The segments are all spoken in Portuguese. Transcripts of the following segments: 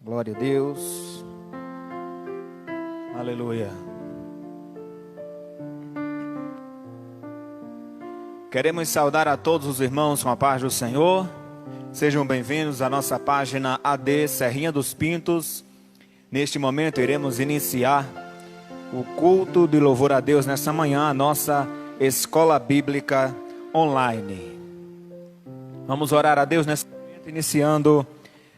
Glória a Deus. Aleluia. Queremos saudar a todos os irmãos com a paz do Senhor. Sejam bem-vindos à nossa página AD Serrinha dos Pintos. Neste momento iremos iniciar o culto de louvor a Deus nessa manhã, a nossa escola bíblica online. Vamos orar a Deus nesse momento, iniciando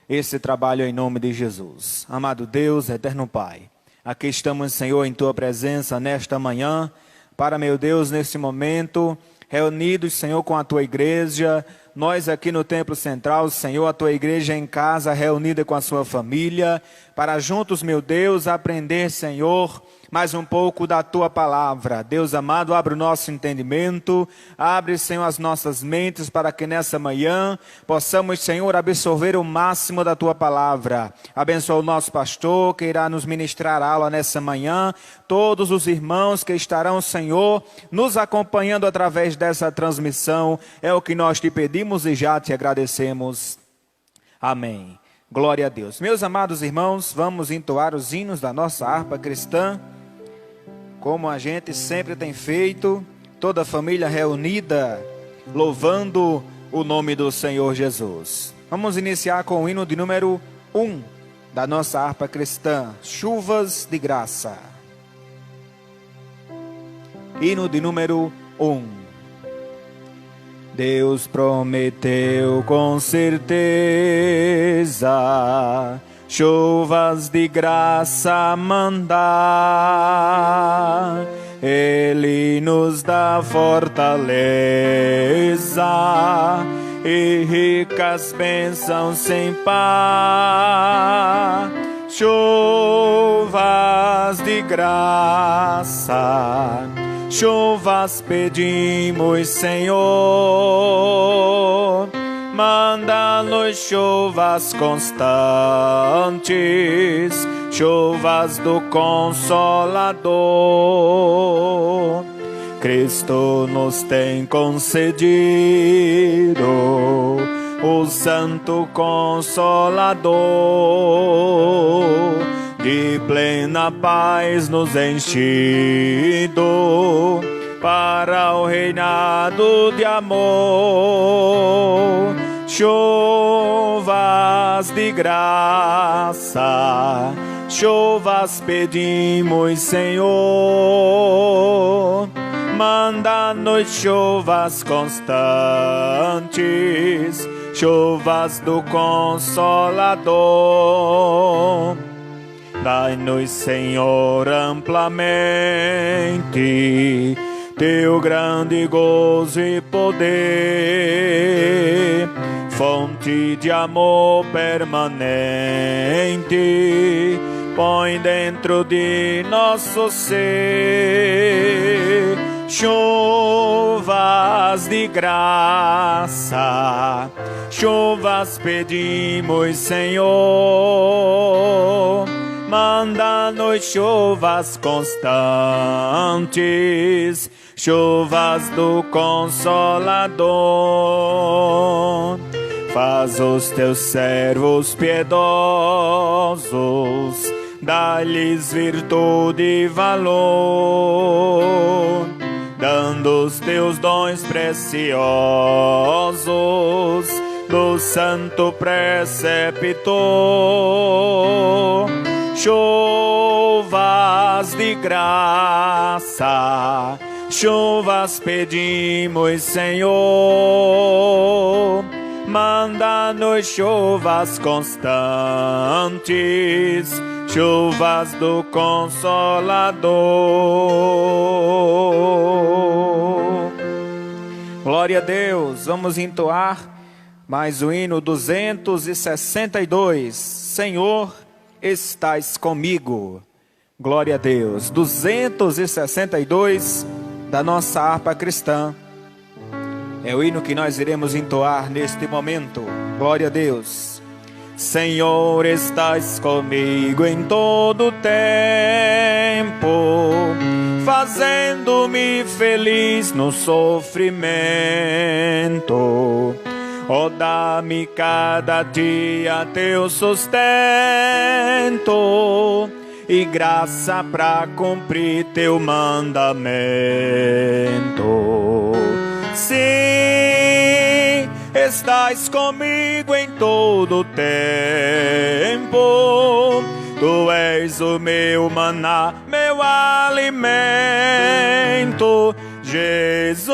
esse trabalho em nome de Jesus. Amado Deus, eterno Pai, aqui estamos, Senhor, em Tua presença nesta manhã, para, meu Deus, nesse momento, reunidos, Senhor, com a Tua igreja, nós aqui no Templo Central, Senhor, a Tua igreja em casa, reunida com a sua família, para juntos, meu Deus, aprender, Senhor, mais um pouco da Tua palavra. Deus amado, abre o nosso entendimento, abre, Senhor, as nossas mentes, para que nessa manhã possamos, Senhor, absorver o máximo da Tua palavra. Abençoa o nosso pastor, que irá nos ministrar a aula nessa manhã, todos os irmãos que estarão, Senhor, nos acompanhando através dessa transmissão, é o que nós te pedimos e já te agradecemos. Amém. Glória a Deus. Meus amados irmãos, vamos entoar os hinos da nossa harpa cristã, como a gente sempre tem feito, toda a família reunida, louvando o nome do Senhor Jesus. Vamos iniciar com o hino de número 1 da nossa harpa cristã, Chuvas de Graça. Hino de número 1. Deus prometeu com certeza chuvas de graça mandar. Ele nos dá fortaleza e ricas bênçãos sem par. Chuvas de graça, chuvas pedimos, Senhor. Manda-nos chuvas constantes, chuvas do Consolador. Cristo nos tem concedido o Santo Consolador, de plena paz nos enchido para o reinado de amor. Chuvas de graça, chuvas pedimos, Senhor. Manda-nos chuvas constantes, chuvas do Consolador. Dai-nos, Senhor, amplamente Teu grande gozo e poder, fonte de amor permanente, põe dentro de nosso ser. Chuvas de graça, chuvas pedimos, Senhor. Manda-nos chuvas constantes, chuvas do Consolador. Faz os teus servos piedosos, dá-lhes virtude e valor, dando os teus dons preciosos do santo preceptor. Chuvas de graça, chuvas pedimos, Senhor. Manda-nos chuvas constantes, chuvas do Consolador. Glória a Deus. Vamos entoar mais o hino 262. Senhor, estás comigo. Glória a Deus. 262 da nossa harpa cristã. É o hino que nós iremos entoar neste momento. Glória a Deus. Senhor, estás comigo em todo tempo, fazendo-me feliz no sofrimento. Oh, dá-me cada dia teu sustento e graça para cumprir teu mandamento. Sim, estás comigo em todo tempo. Tu és o meu maná, meu alimento. Jesus,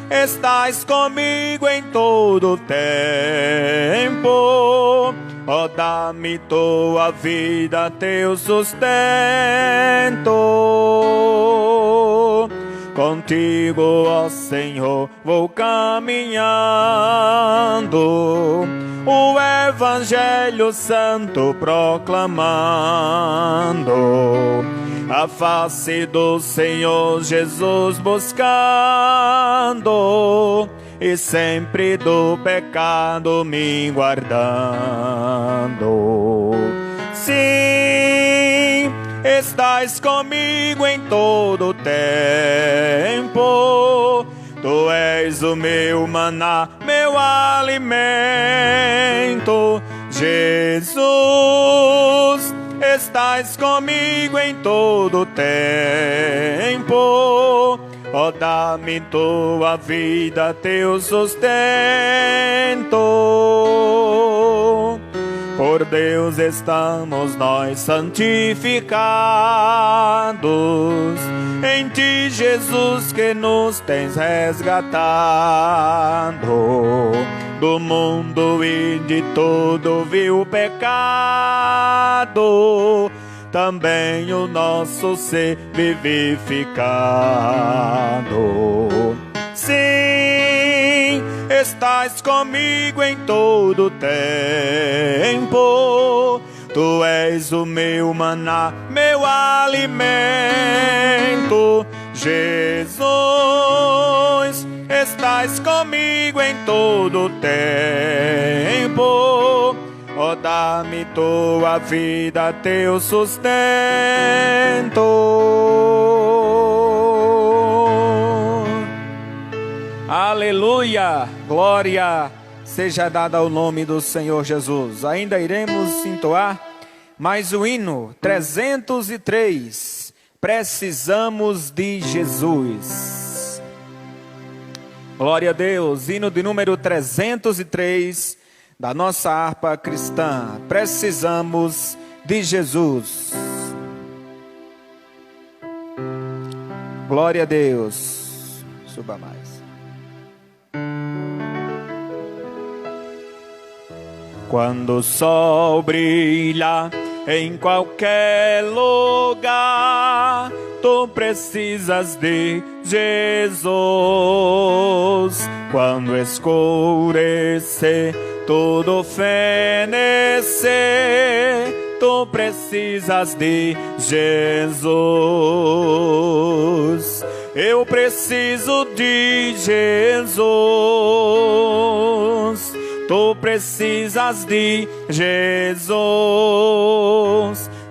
estás comigo em todo tempo. Oh, dá-me tua vida, teu sustento. Contigo, ó Senhor, vou caminhando, o Evangelho Santo proclamando, a face do Senhor Jesus buscando, e sempre do pecado me guardando. Sim, estás comigo em todo tempo. Tu és o meu maná, meu alimento. Jesus, estás comigo em todo tempo. Oh, dá-me tua vida, teu sustento. Por Deus estamos nós santificados, em ti, Jesus, que nos tens resgatado do mundo e de todo vil pecado, também o nosso ser vivificado. Sim, estás comigo em todo tempo. Tu és o meu maná, meu alimento. Jesus, estás comigo em todo tempo. Oh, dá-me tua vida, teu sustento. Aleluia! Glória seja dada ao nome do Senhor Jesus. Ainda iremos entoar mais o hino 303. Precisamos de Jesus. Glória a Deus. Hino de número 303 da nossa harpa cristã. Precisamos de Jesus. Glória a Deus. Suba mais. Quando o sol brilha em qualquer lugar, tu precisas de Jesus. Quando escurecer, tudo fenecer, tu precisas de Jesus. Eu preciso de Jesus. Tu precisas de Jesus.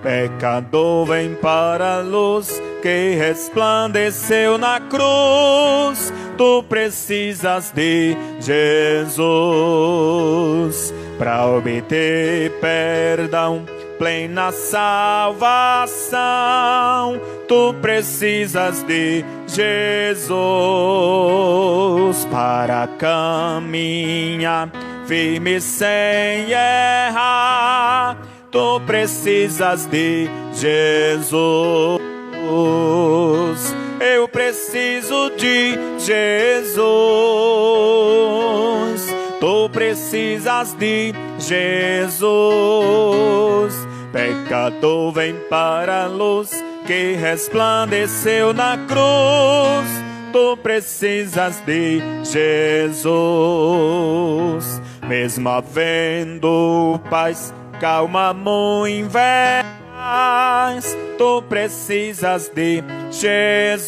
Pecador, vem para a luz que resplandeceu na cruz. Tu precisas de Jesus para obter perdão, plena salvação. Tu precisas de Jesus para caminhar firme sem errar. Tu precisas de Jesus. Eu preciso de Jesus. Tu precisas de Jesus. Pecador, vem para a luz que resplandeceu na cruz. Tu precisas de Jesus. Mesmo havendo paz, calma muito veraz, tu precisas de Jesus.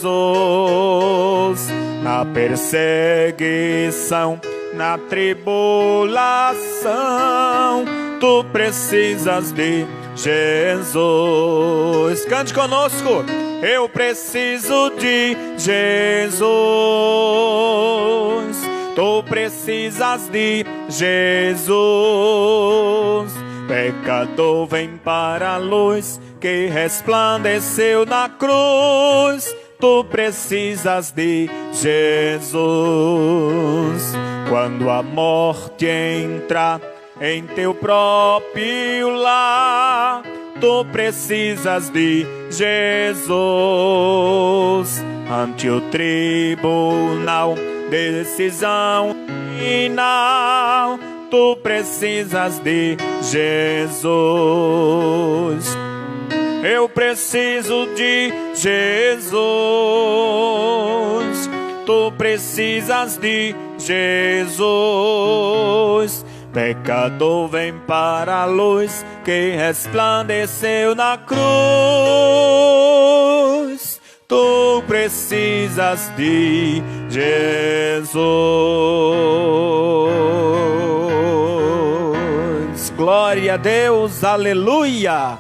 Na perseguição, na tribulação, tu precisas de Jesus. Cante conosco. Eu preciso de Jesus. Tu precisas de Jesus. Pecador, vem para a luz que resplandeceu na cruz. Tu precisas de Jesus. Quando a morte entra em teu próprio lar, tu precisas de Jesus. Ante o tribunal, decisão final, tu precisas de Jesus. Eu preciso de Jesus. Tu precisas de Jesus. Pecador, vem para a luz que resplandeceu na cruz. Tu precisas de Jesus. Glória a Deus, aleluia.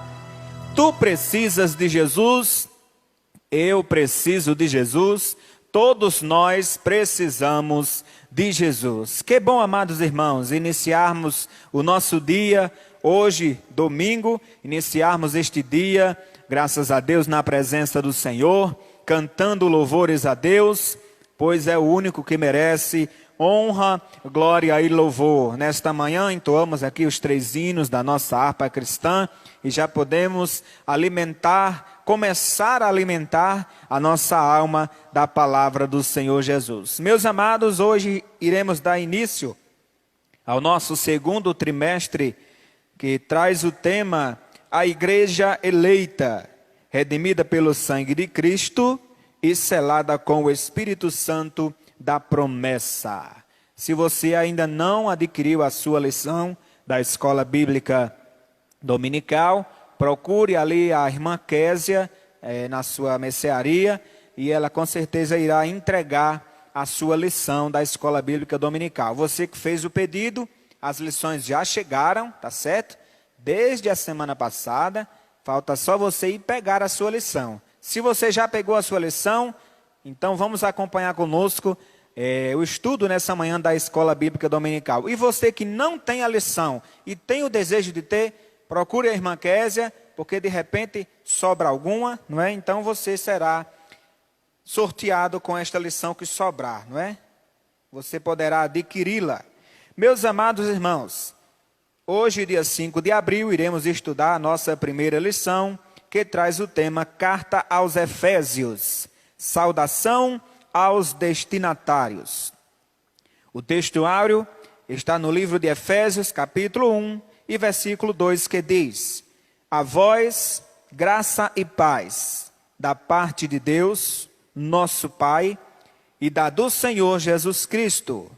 Tu precisas de Jesus, eu preciso de Jesus, todos nós precisamos de Jesus. Que bom, amados irmãos, iniciarmos o nosso dia, hoje, domingo, iniciarmos este dia, graças a Deus, na presença do Senhor, cantando louvores a Deus, pois é o único que merece honra, glória e louvor. Nesta manhã entoamos aqui os 3 hinos da nossa harpa cristã e já podemos começar a alimentar a nossa alma da palavra do Senhor Jesus. Meus amados, hoje iremos dar início ao nosso segundo trimestre, que traz o tema A Igreja Eleita, redimida pelo sangue de Cristo e selada com o Espírito Santo da promessa. Se você ainda não adquiriu a sua lição da Escola Bíblica Dominical, procure ali a irmã Késia na sua mercearia e ela com certeza irá entregar a sua lição da Escola Bíblica Dominical. Você que fez o pedido, as lições já chegaram, tá certo? Desde a semana passada, falta só você ir pegar a sua lição. Se você já pegou a sua lição, então vamos acompanhar conosco o estudo nessa manhã da Escola Bíblica Dominical. E você que não tem a lição e tem o desejo de ter, procure a irmã Késia, porque de repente sobra alguma, não é? Então você será sorteado com esta lição que sobrar, não é? Você poderá adquiri-la. Meus amados irmãos, hoje, dia 5 de abril, iremos estudar a nossa primeira lição, que traz o tema Carta aos Efésios, saudação aos destinatários. O texto áureo está no livro de Efésios, capítulo 1, e versículo 2, que diz: A vós, graça e paz, da parte de Deus, nosso Pai, e da do Senhor Jesus Cristo.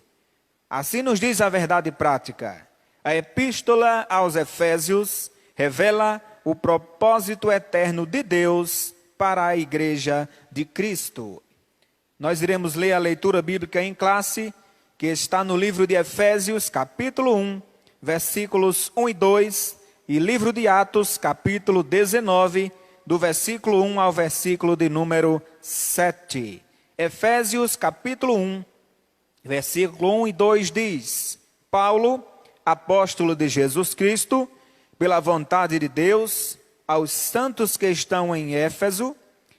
Assim nos diz a verdade prática. A epístola aos Efésios revela o propósito eterno de Deus para a igreja de Cristo. Nós iremos ler a leitura bíblica em classe, que está no livro de Efésios, capítulo 1, versículos 1 e 2, e livro de Atos, capítulo 19, do versículo 1 ao versículo de número 7. Efésios, capítulo 1, versículo 1 e 2 diz: Paulo, apóstolo de Jesus Cristo, pela vontade de Deus, aos santos que estão em Éfeso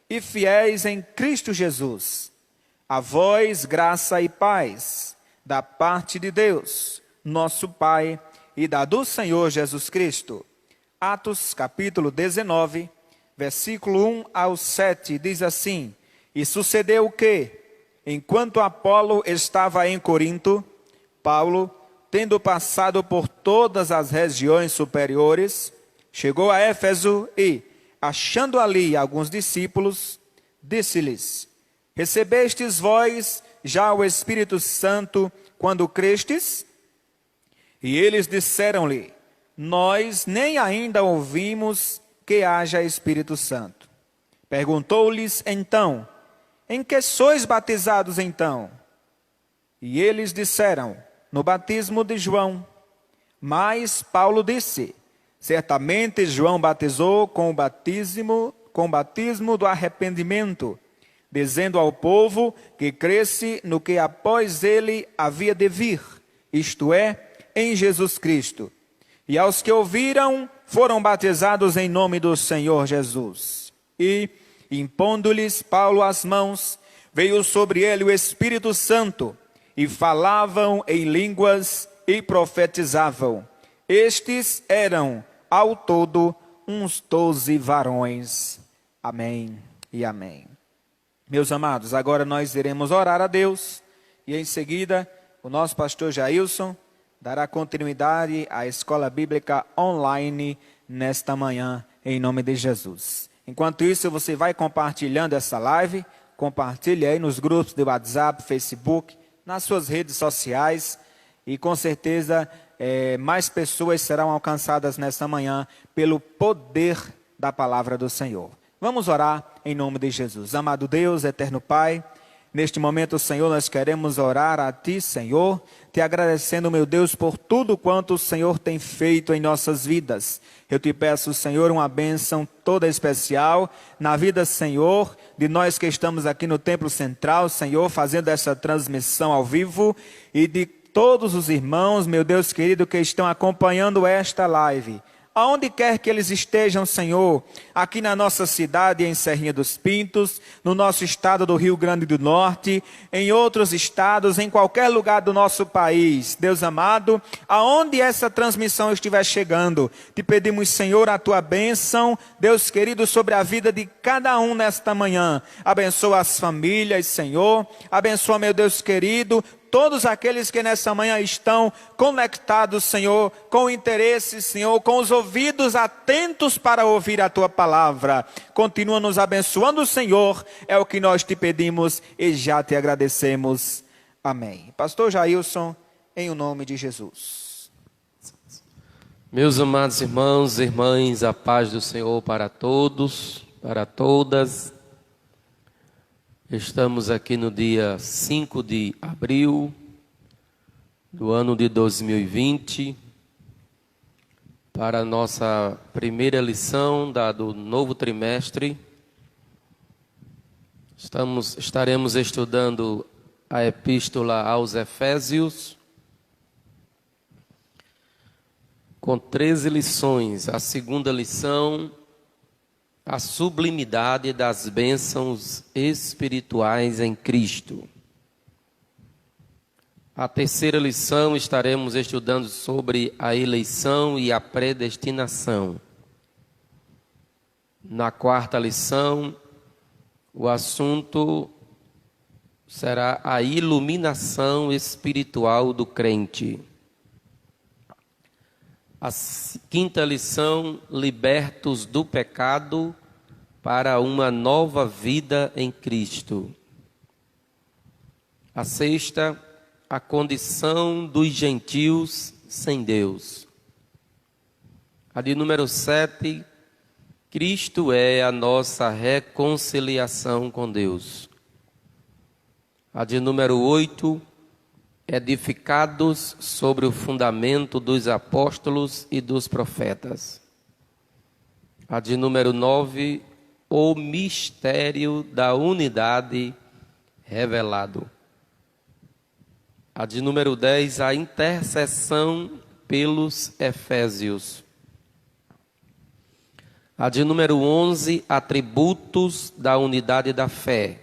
e fiéis em Cristo Jesus. A vós, graça e paz, da parte de Deus, nosso Pai, e da do Senhor Jesus Cristo. Atos, capítulo 19, versículo 1 ao 7, diz assim: E sucedeu que, enquanto Apolo estava em Corinto, Paulo, tendo passado por todas as regiões superiores, chegou a Éfeso e, achando ali alguns discípulos, disse-lhes: Recebestes vós já o Espírito Santo quando crestes? E eles disseram-lhe: Nós nem ainda ouvimos que haja Espírito Santo. Perguntou-lhes então: Em que sois batizados então? E eles disseram: No batismo de João. Mas Paulo disse: Certamente João batizou com o batismo do arrependimento, dizendo ao povo que cresce no que após ele havia de vir, isto é, em Jesus Cristo. E aos que ouviram, foram batizados em nome do Senhor Jesus. E, impondo-lhes Paulo as mãos, veio sobre ele o Espírito Santo, e falavam em línguas e profetizavam. Estes eram, ao todo, uns 12 varões. Amém e amém. Meus amados, agora nós iremos orar a Deus, e em seguida o nosso pastor Jailson dará continuidade à escola bíblica online nesta manhã, em nome de Jesus. Enquanto isso, você vai compartilhando essa live, compartilhe aí nos grupos de WhatsApp, Facebook, nas suas redes sociais, e com certeza mais pessoas serão alcançadas nesta manhã pelo poder da palavra do Senhor. Vamos orar em nome de Jesus. Amado Deus, eterno Pai, neste momento, Senhor, nós queremos orar a Ti, Senhor, Te agradecendo, meu Deus, por tudo quanto o Senhor tem feito em nossas vidas. Eu Te peço, Senhor, uma bênção toda especial na vida, Senhor, de nós que estamos aqui no Templo Central, Senhor, fazendo essa transmissão ao vivo, e de todos os irmãos, meu Deus querido, que estão acompanhando esta live. Aonde quer que eles estejam, Senhor, aqui na nossa cidade, em Serrinha dos Pintos, no nosso estado do Rio Grande do Norte, em outros estados, em qualquer lugar do nosso país. Deus amado, aonde essa transmissão estiver chegando, te pedimos, Senhor, a tua bênção, Deus querido, sobre a vida de cada um nesta manhã. Abençoa as famílias, Senhor, abençoa, meu Deus querido, todos aqueles que nessa manhã estão conectados, Senhor, com interesse, Senhor, com os ouvidos atentos para ouvir a Tua palavra. Continua nos abençoando, Senhor, é o que nós te pedimos e já te agradecemos. Amém. Pastor Jailson, em o nome de Jesus. Meus amados irmãos e irmãs, a paz do Senhor para todos, para todas. Estamos aqui no dia 5 de abril do ano de 2020 para a nossa primeira lição do novo trimestre. Estaremos estudando a Epístola aos Efésios com 13 lições. A segunda lição, a sublimidade das bênçãos espirituais em Cristo. A terceira lição, estaremos estudando sobre a eleição e a predestinação. Na quarta lição, o assunto será a iluminação espiritual do crente. A quinta lição, libertos do pecado para uma nova vida em Cristo. A sexta, a condição dos gentios sem Deus. A de número 7, Cristo é a nossa reconciliação com Deus. A de número 8, edificados sobre o fundamento dos apóstolos e dos profetas. A de número 9, o mistério da unidade revelado. A de número 10, a intercessão pelos Efésios. A de número 11, atributos da unidade da fé.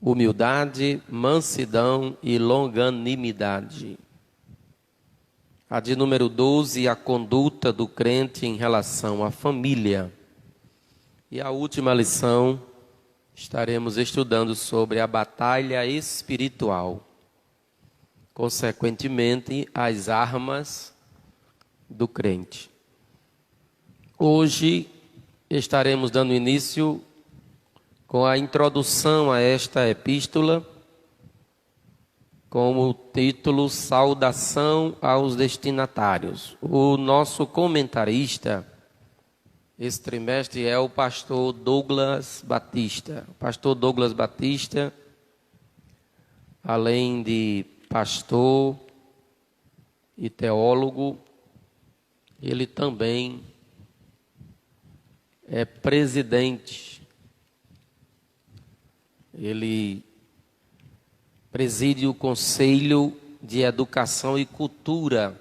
Humildade, mansidão e longanimidade. A de número 12, a conduta do crente em relação à família. E a última lição, estaremos estudando sobre a batalha espiritual. Consequentemente, as armas do crente. Hoje estaremos dando início com a introdução a esta epístola, com o título Saudação aos destinatários. O nosso comentarista esse trimestre é o pastor Douglas Batista. O pastor Douglas Batista, além de pastor e teólogo, ele também é presidente Ele preside o Conselho de Educação e Cultura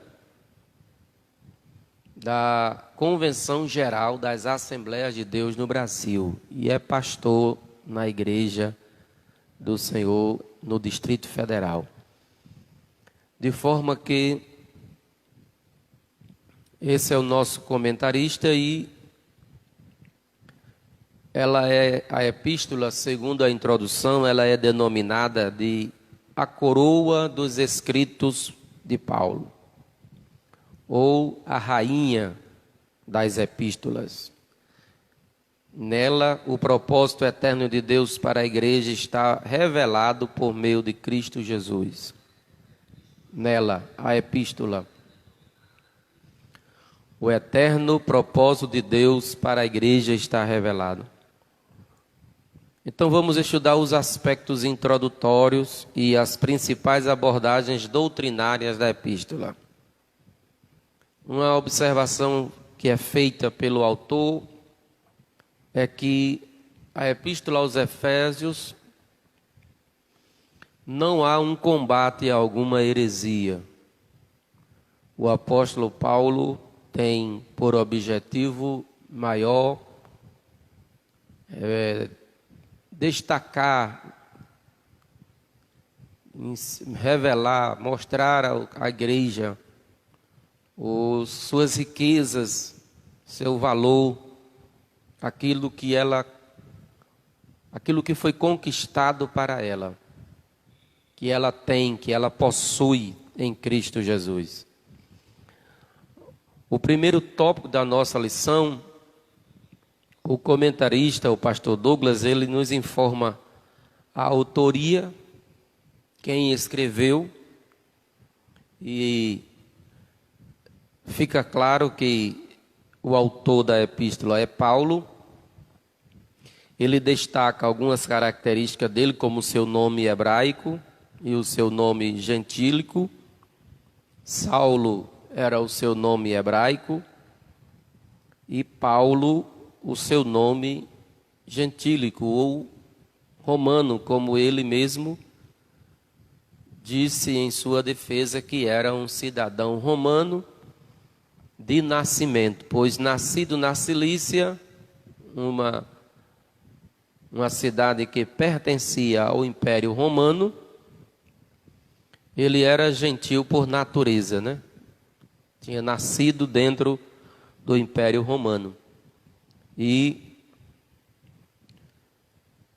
da Convenção Geral das Assembleias de Deus no Brasil e é pastor na Igreja do Senhor no Distrito Federal. De forma que esse é o nosso comentarista e ela é a epístola, segundo a introdução, ela é denominada de a coroa dos escritos de Paulo, ou a rainha das epístolas. Nela, o propósito eterno de Deus para a igreja está revelado por meio de Cristo Jesus. Nela, a epístola. O eterno propósito de Deus para a igreja está revelado. Então vamos estudar os aspectos introdutórios e as principais abordagens doutrinárias da epístola. Uma observação que é feita pelo autor é que a epístola aos Efésios não há um combate a alguma heresia. O apóstolo Paulo tem por objetivo maior destacar, revelar, mostrar à igreja suas riquezas, seu valor, aquilo que foi conquistado para ela, que ela tem, que ela possui em Cristo Jesus. O primeiro tópico da nossa lição, o comentarista, o pastor Douglas, ele nos informa a autoria, quem escreveu, e fica claro que o autor da epístola é Paulo. Ele destaca algumas características dele, como o seu nome hebraico e o seu nome gentílico. Saulo era o seu nome hebraico e Paulo o seu nome gentílico ou romano, como ele mesmo disse em sua defesa que era um cidadão romano de nascimento, pois nascido na Cilícia, uma cidade que pertencia ao Império Romano, ele era gentil por natureza, né? Tinha nascido dentro do Império Romano. E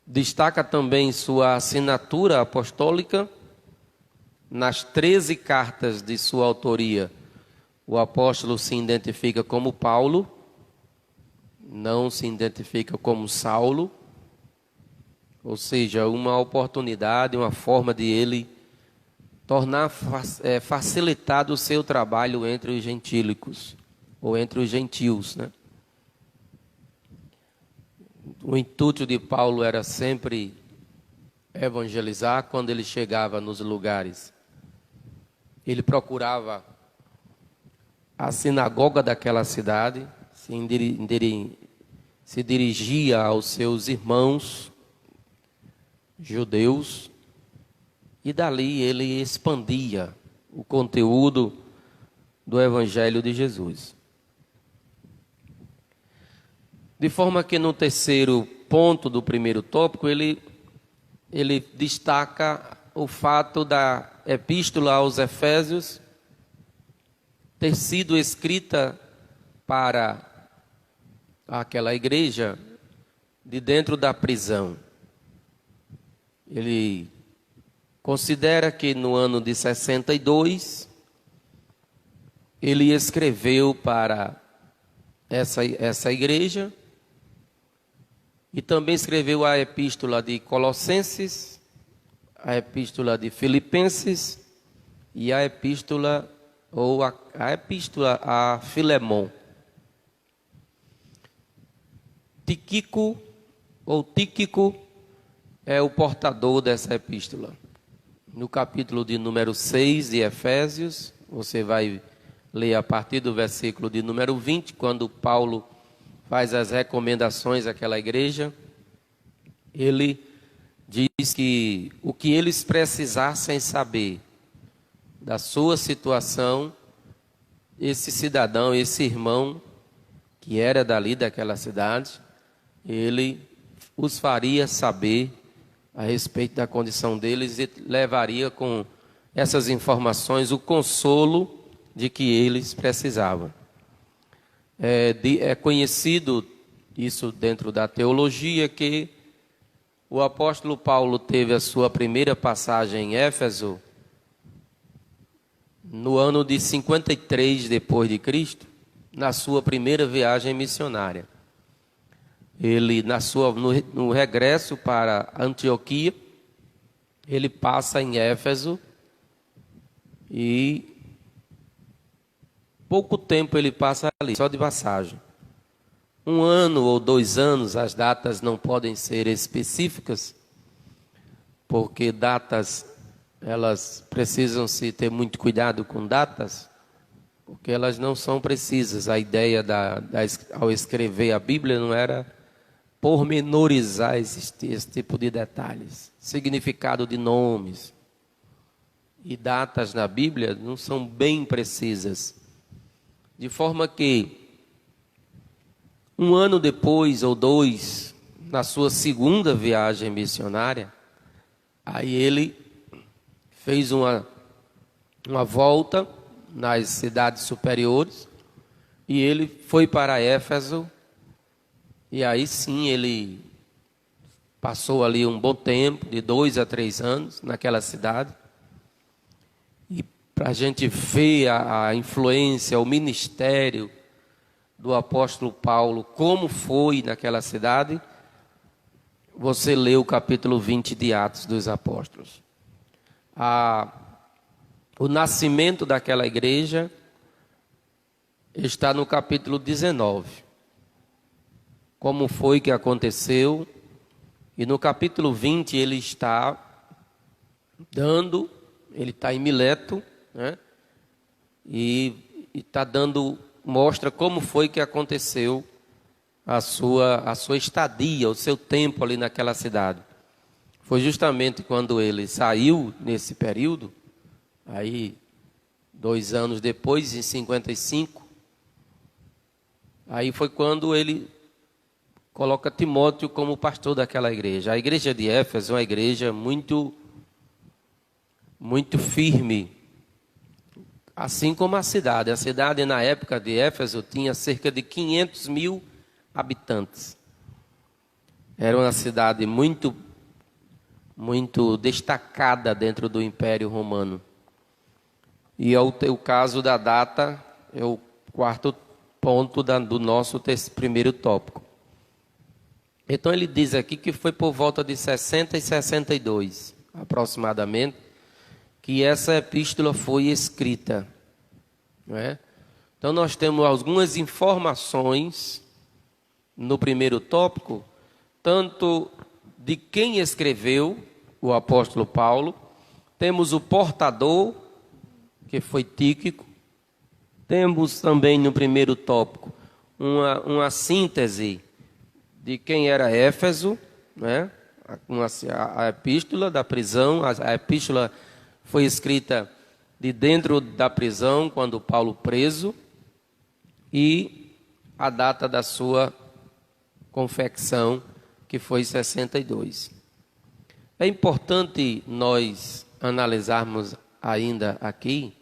destaca também sua assinatura apostólica nas 13 cartas de sua autoria. O apóstolo se identifica como Paulo, não se identifica como Saulo, ou seja, uma oportunidade, uma forma de ele tornar facilitado o seu trabalho entre os gentílicos, ou entre os gentios, né? O intuito de Paulo era sempre evangelizar quando ele chegava nos lugares. Ele procurava a sinagoga daquela cidade, se dirigia aos seus irmãos judeus e dali ele expandia o conteúdo do Evangelho de Jesus. De forma que no terceiro ponto do primeiro tópico, ele destaca o fato da epístola aos Efésios ter sido escrita para aquela igreja de dentro da prisão. Ele considera que no ano de 62, ele escreveu para essa igreja e também escreveu a epístola de Colossenses, a epístola de Filipenses e a epístola a Filemon. Tíquico é o portador dessa epístola. No capítulo de número 6 de Efésios, você vai ler a partir do versículo de número 20, quando Paulo faz as recomendações àquela igreja, ele diz que o que eles precisassem saber da sua situação, esse cidadão, esse irmão, que era dali daquela cidade, ele os faria saber a respeito da condição deles e levaria com essas informações o consolo de que eles precisavam. É conhecido isso dentro da teologia, que o apóstolo Paulo teve a sua primeira passagem em Éfeso no ano de 53 depois de Cristo, na sua primeira viagem missionária. Ele, no regresso para Antioquia, ele passa em Éfeso e pouco tempo ele passa ali, só de passagem. 1 ano ou 2 anos, as datas não podem ser específicas, porque datas, elas precisam se ter muito cuidado com datas, porque elas não são precisas. A ideia ao escrever a Bíblia não era pormenorizar esse tipo de detalhes. Significado de nomes e datas na Bíblia não são bem precisas. De forma que 1 ano depois ou 2, na sua segunda viagem missionária, aí ele fez uma volta nas cidades superiores e ele foi para Éfeso. E aí sim ele passou ali um bom tempo, de 2 a 3 anos, naquela cidade. E para a gente ver a influência, o ministério do apóstolo Paulo, como foi naquela cidade, você lê o capítulo 20 de Atos dos Apóstolos. O nascimento daquela igreja está no capítulo 19. Como foi que aconteceu? E no capítulo 20 ele está em Mileto, né? E está mostra como foi que aconteceu a sua estadia, o seu tempo ali naquela cidade. Foi justamente quando ele saiu nesse período, aí 2 anos depois, em 55, aí foi quando ele coloca Timóteo como pastor daquela igreja. A igreja de Éfeso é uma igreja muito, muito firme, assim como a cidade. A cidade, na época de Éfeso, tinha cerca de 500 mil habitantes. Era uma cidade muito, muito destacada dentro do Império Romano. E o caso da data é o 4º ponto do nosso primeiro tópico. Então ele diz aqui que foi por volta de 60 e 62, aproximadamente, que essa epístola foi escrita, não é? Então nós temos algumas informações no primeiro tópico, tanto de quem escreveu, o apóstolo Paulo, temos o portador, que foi Tíquico, temos também no primeiro tópico uma síntese de quem era Éfeso, né? A epístola da prisão. A epístola foi escrita de dentro da prisão, quando Paulo preso, e a data da sua confecção, que foi 62. É importante nós analisarmos ainda aqui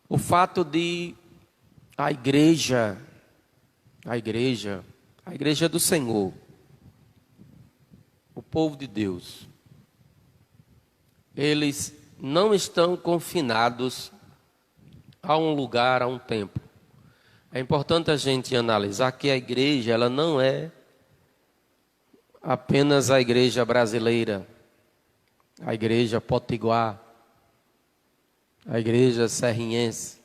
o fato de a igreja do Senhor, o povo de Deus, eles não estão confinados a um lugar, a um tempo. É importante a gente analisar que a igreja, ela não é apenas a igreja brasileira, a igreja potiguar, a igreja serrinhense.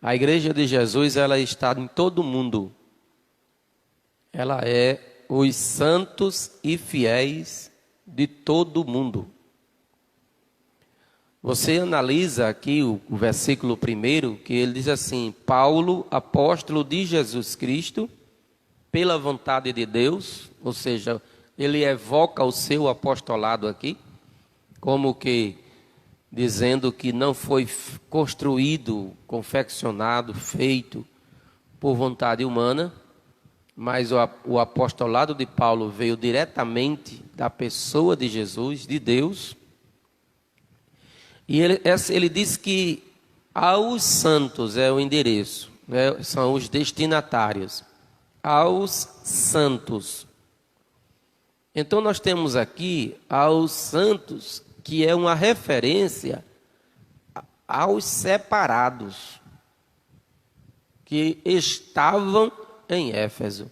A igreja de Jesus, ela está em todo o mundo. Ela é os santos e fiéis de todo o mundo. Você analisa aqui o versículo 1, que ele diz assim: Paulo, apóstolo de Jesus Cristo, pela vontade de Deus, ou seja, ele evoca o seu apostolado aqui, como que dizendo que não foi construído, confeccionado, feito por vontade humana, mas o apostolado de Paulo veio diretamente da pessoa de Jesus, de Deus. E ele diz que aos santos é o endereço, né? São os destinatários, aos santos. Então nós temos aqui aos santos, que é uma referência aos separados, que estavam em Éfeso.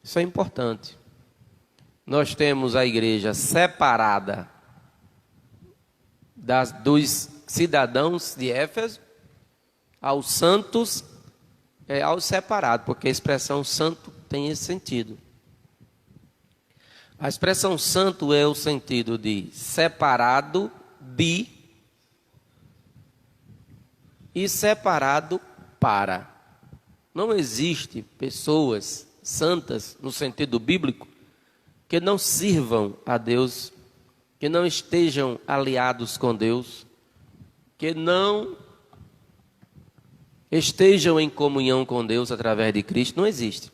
Isso é importante. Nós temos a igreja separada dos cidadãos de Éfeso, aos santos, aos separados, porque a expressão santo tem esse sentido. A expressão santo é o sentido de separado de e separado para. Não existe pessoas santas, no sentido bíblico, que não sirvam a Deus, que não estejam aliados com Deus, que não estejam em comunhão com Deus através de Cristo. Não existe.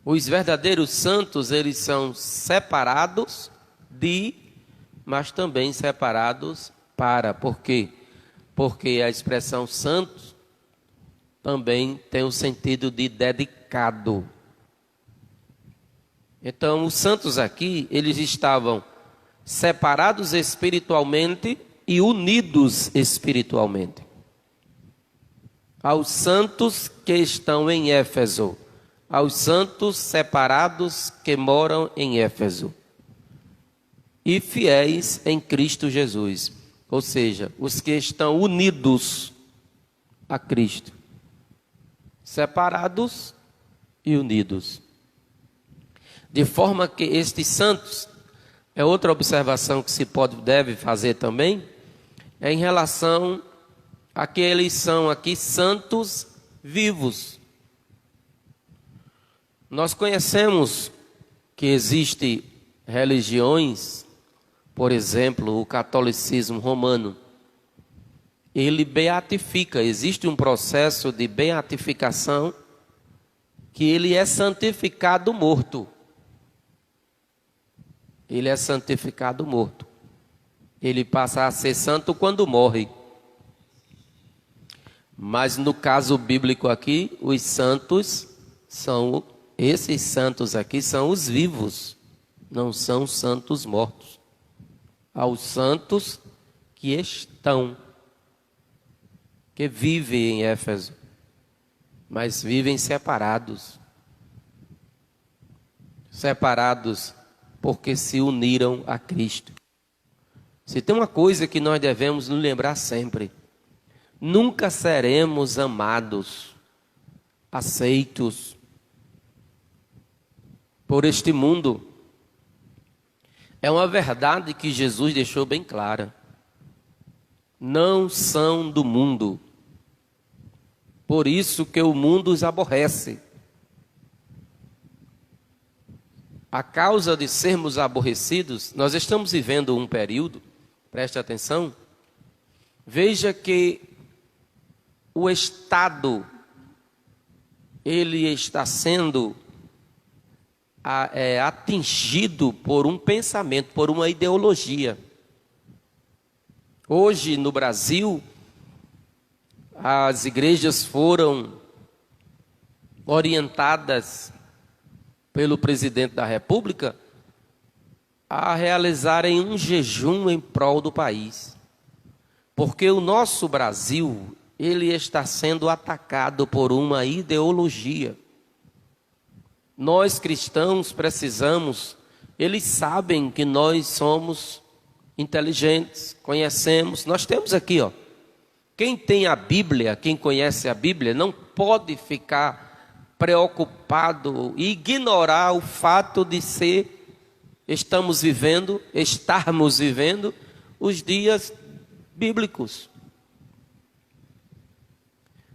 Os verdadeiros santos, eles são separados de, mas também separados para. Por quê? Porque a expressão santo também tem o sentido de dedicado. Então, os santos aqui, eles estavam separados espiritualmente e unidos espiritualmente. Aos santos que estão em Éfeso, aos santos separados que moram em Éfeso, e fiéis em Cristo Jesus, ou seja, os que estão unidos a Cristo, separados e unidos. De forma que estes santos, é outra observação que se deve fazer também, é em relação a que eles são aqui santos vivos. Nós conhecemos que existem religiões, por exemplo, o catolicismo romano, ele beatifica, existe um processo de beatificação que ele é santificado morto. Ele é santificado morto. Ele passa a ser santo quando morre. Mas no caso bíblico aqui, os santos são, esses santos aqui são os vivos, não são santos mortos. Aos santos que estão, que vivem em Éfeso, mas vivem separados. Separados porque se uniram a Cristo. Se tem uma coisa que nós devemos nos lembrar sempre: nunca seremos amados, aceitos por este mundo. É uma verdade que Jesus deixou bem clara. Não são do mundo. Por isso que o mundo os aborrece. A causa de sermos aborrecidos, nós estamos vivendo um período, preste atenção, veja que o Estado, ele está sendo atingido por um pensamento, por uma ideologia. Hoje no Brasil, as igrejas foram orientadas pelo presidente da República a realizarem um jejum em prol do país. Porque o nosso Brasil, ele está sendo atacado por uma ideologia. Nós cristãos precisamos, eles sabem que nós somos inteligentes, conhecemos, nós temos aqui, ó. Quem tem a Bíblia, quem conhece a Bíblia, não pode ficar preocupado e ignorar o fato de estarmos vivendo os dias bíblicos.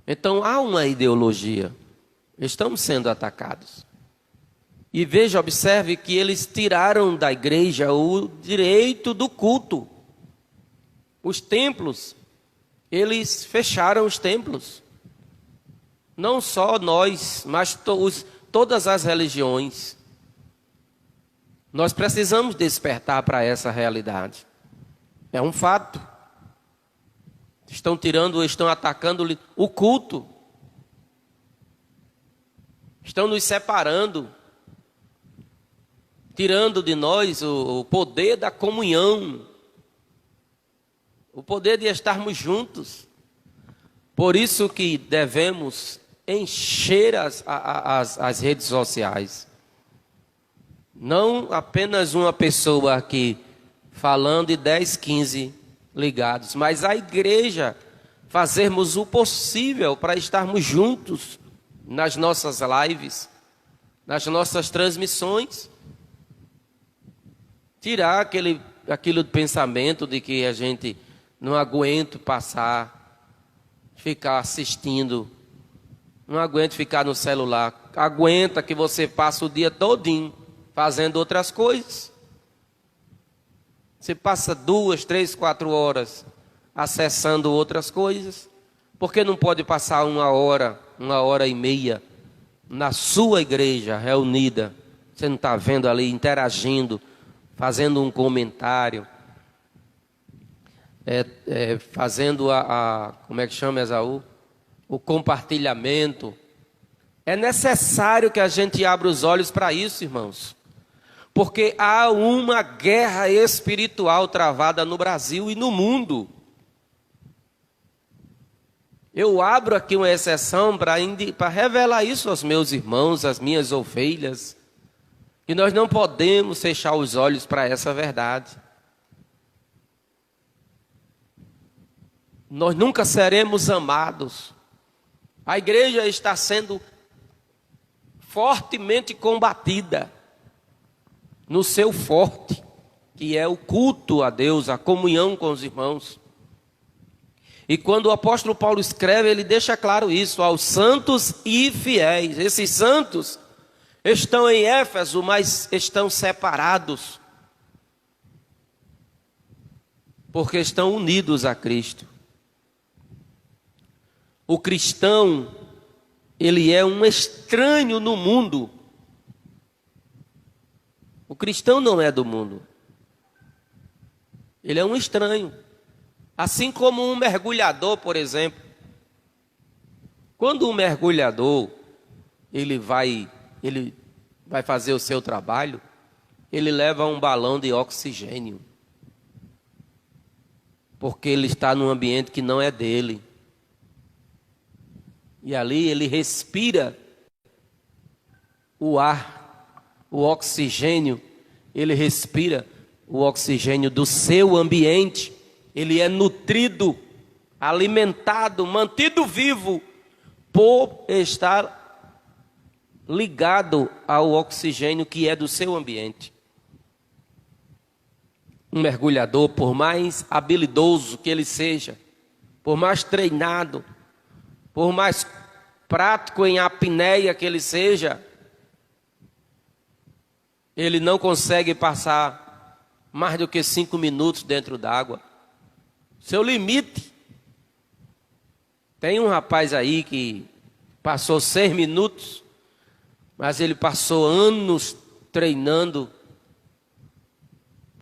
Então há uma ideologia, estamos sendo atacados. E veja, observe que eles tiraram da igreja o direito do culto. Os templos, eles fecharam os templos. Não só nós, mas todas as religiões. Nós precisamos despertar para essa realidade. É um fato. Estão atacando o culto. Estão nos separando. Tirando de nós o poder da comunhão. O poder de estarmos juntos. Por isso que devemos encher as redes sociais. Não apenas uma pessoa aqui falando e 10, 15 ligados, mas a igreja fazermos o possível para estarmos juntos nas nossas lives, nas nossas transmissões. Tirar aquilo do pensamento de que a gente não aguenta ficar assistindo, não aguenta ficar no celular, aguenta que você passa o dia todinho fazendo outras coisas. Você passa 2, 3, 4 horas acessando outras coisas. Por que não pode passar 1 hora e meia na sua igreja reunida? Você não está vendo ali, interagindo, fazendo um comentário, fazendo como é que chama, Esaú? O compartilhamento. É necessário que a gente abra os olhos para isso, irmãos. Porque há uma guerra espiritual travada no Brasil e no mundo. Eu abro aqui uma exceção para revelar isso aos meus irmãos, às minhas ovelhas. E nós não podemos fechar os olhos para essa verdade. Nós nunca seremos amados. A igreja está sendo fortemente combatida no seu forte, que é o culto a Deus, a comunhão com os irmãos. E quando o apóstolo Paulo escreve, ele deixa claro isso, aos santos e fiéis. Esses santos estão em Éfeso, mas estão separados, porque estão unidos a Cristo. O cristão, ele é um estranho no mundo. O cristão não é do mundo. Ele é um estranho. Assim como um mergulhador, por exemplo. Quando um mergulhador, ele vai fazer o seu trabalho, ele leva um balão de oxigênio. Porque ele está num ambiente que não é dele. E ali ele respira o ar, o oxigênio. Ele respira o oxigênio do seu ambiente. Ele é nutrido, alimentado, mantido vivo por estar ligado ao oxigênio que é do seu ambiente. Um mergulhador, por mais habilidoso que ele seja, por mais treinado, por mais prático em apneia que ele seja, ele não consegue passar mais do que 5 minutos dentro d'água. Seu limite. Tem um rapaz aí que passou 6 minutos, mas ele passou anos treinando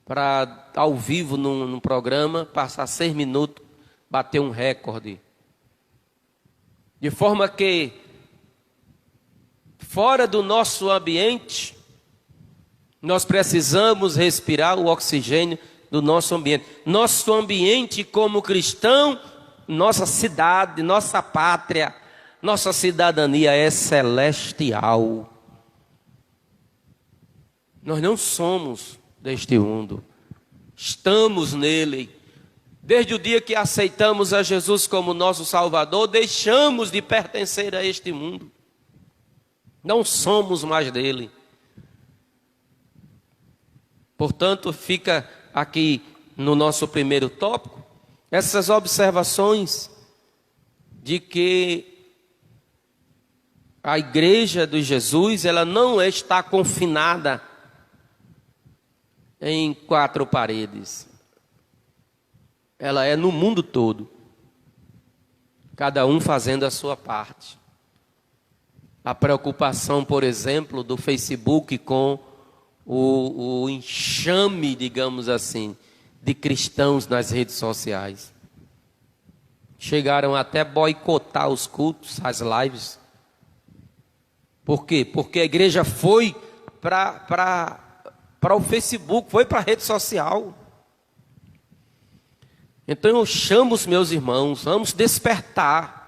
para, ao vivo, num programa, passar 6 minutos, bater um recorde. De forma que, fora do nosso ambiente, nós precisamos respirar o oxigênio do nosso ambiente. Nosso ambiente como cristão, nossa cidade, nossa pátria, nossa cidadania é celestial. Nós não somos deste mundo. Estamos nele. Desde o dia que aceitamos a Jesus como nosso Salvador, deixamos de pertencer a este mundo. Não somos mais dele. Portanto, fica aqui no nosso primeiro tópico, essas observações de que A igreja de Jesus, ela não está confinada em 4 paredes. Ela é no mundo todo. Cada um fazendo a sua parte. A preocupação, por exemplo, do Facebook com o enxame, digamos assim, de cristãos nas redes sociais. Chegaram até a boicotar os cultos, as lives. Por quê? Porque a igreja foi para o Facebook, foi para a rede social. Então eu chamo os meus irmãos, vamos despertar.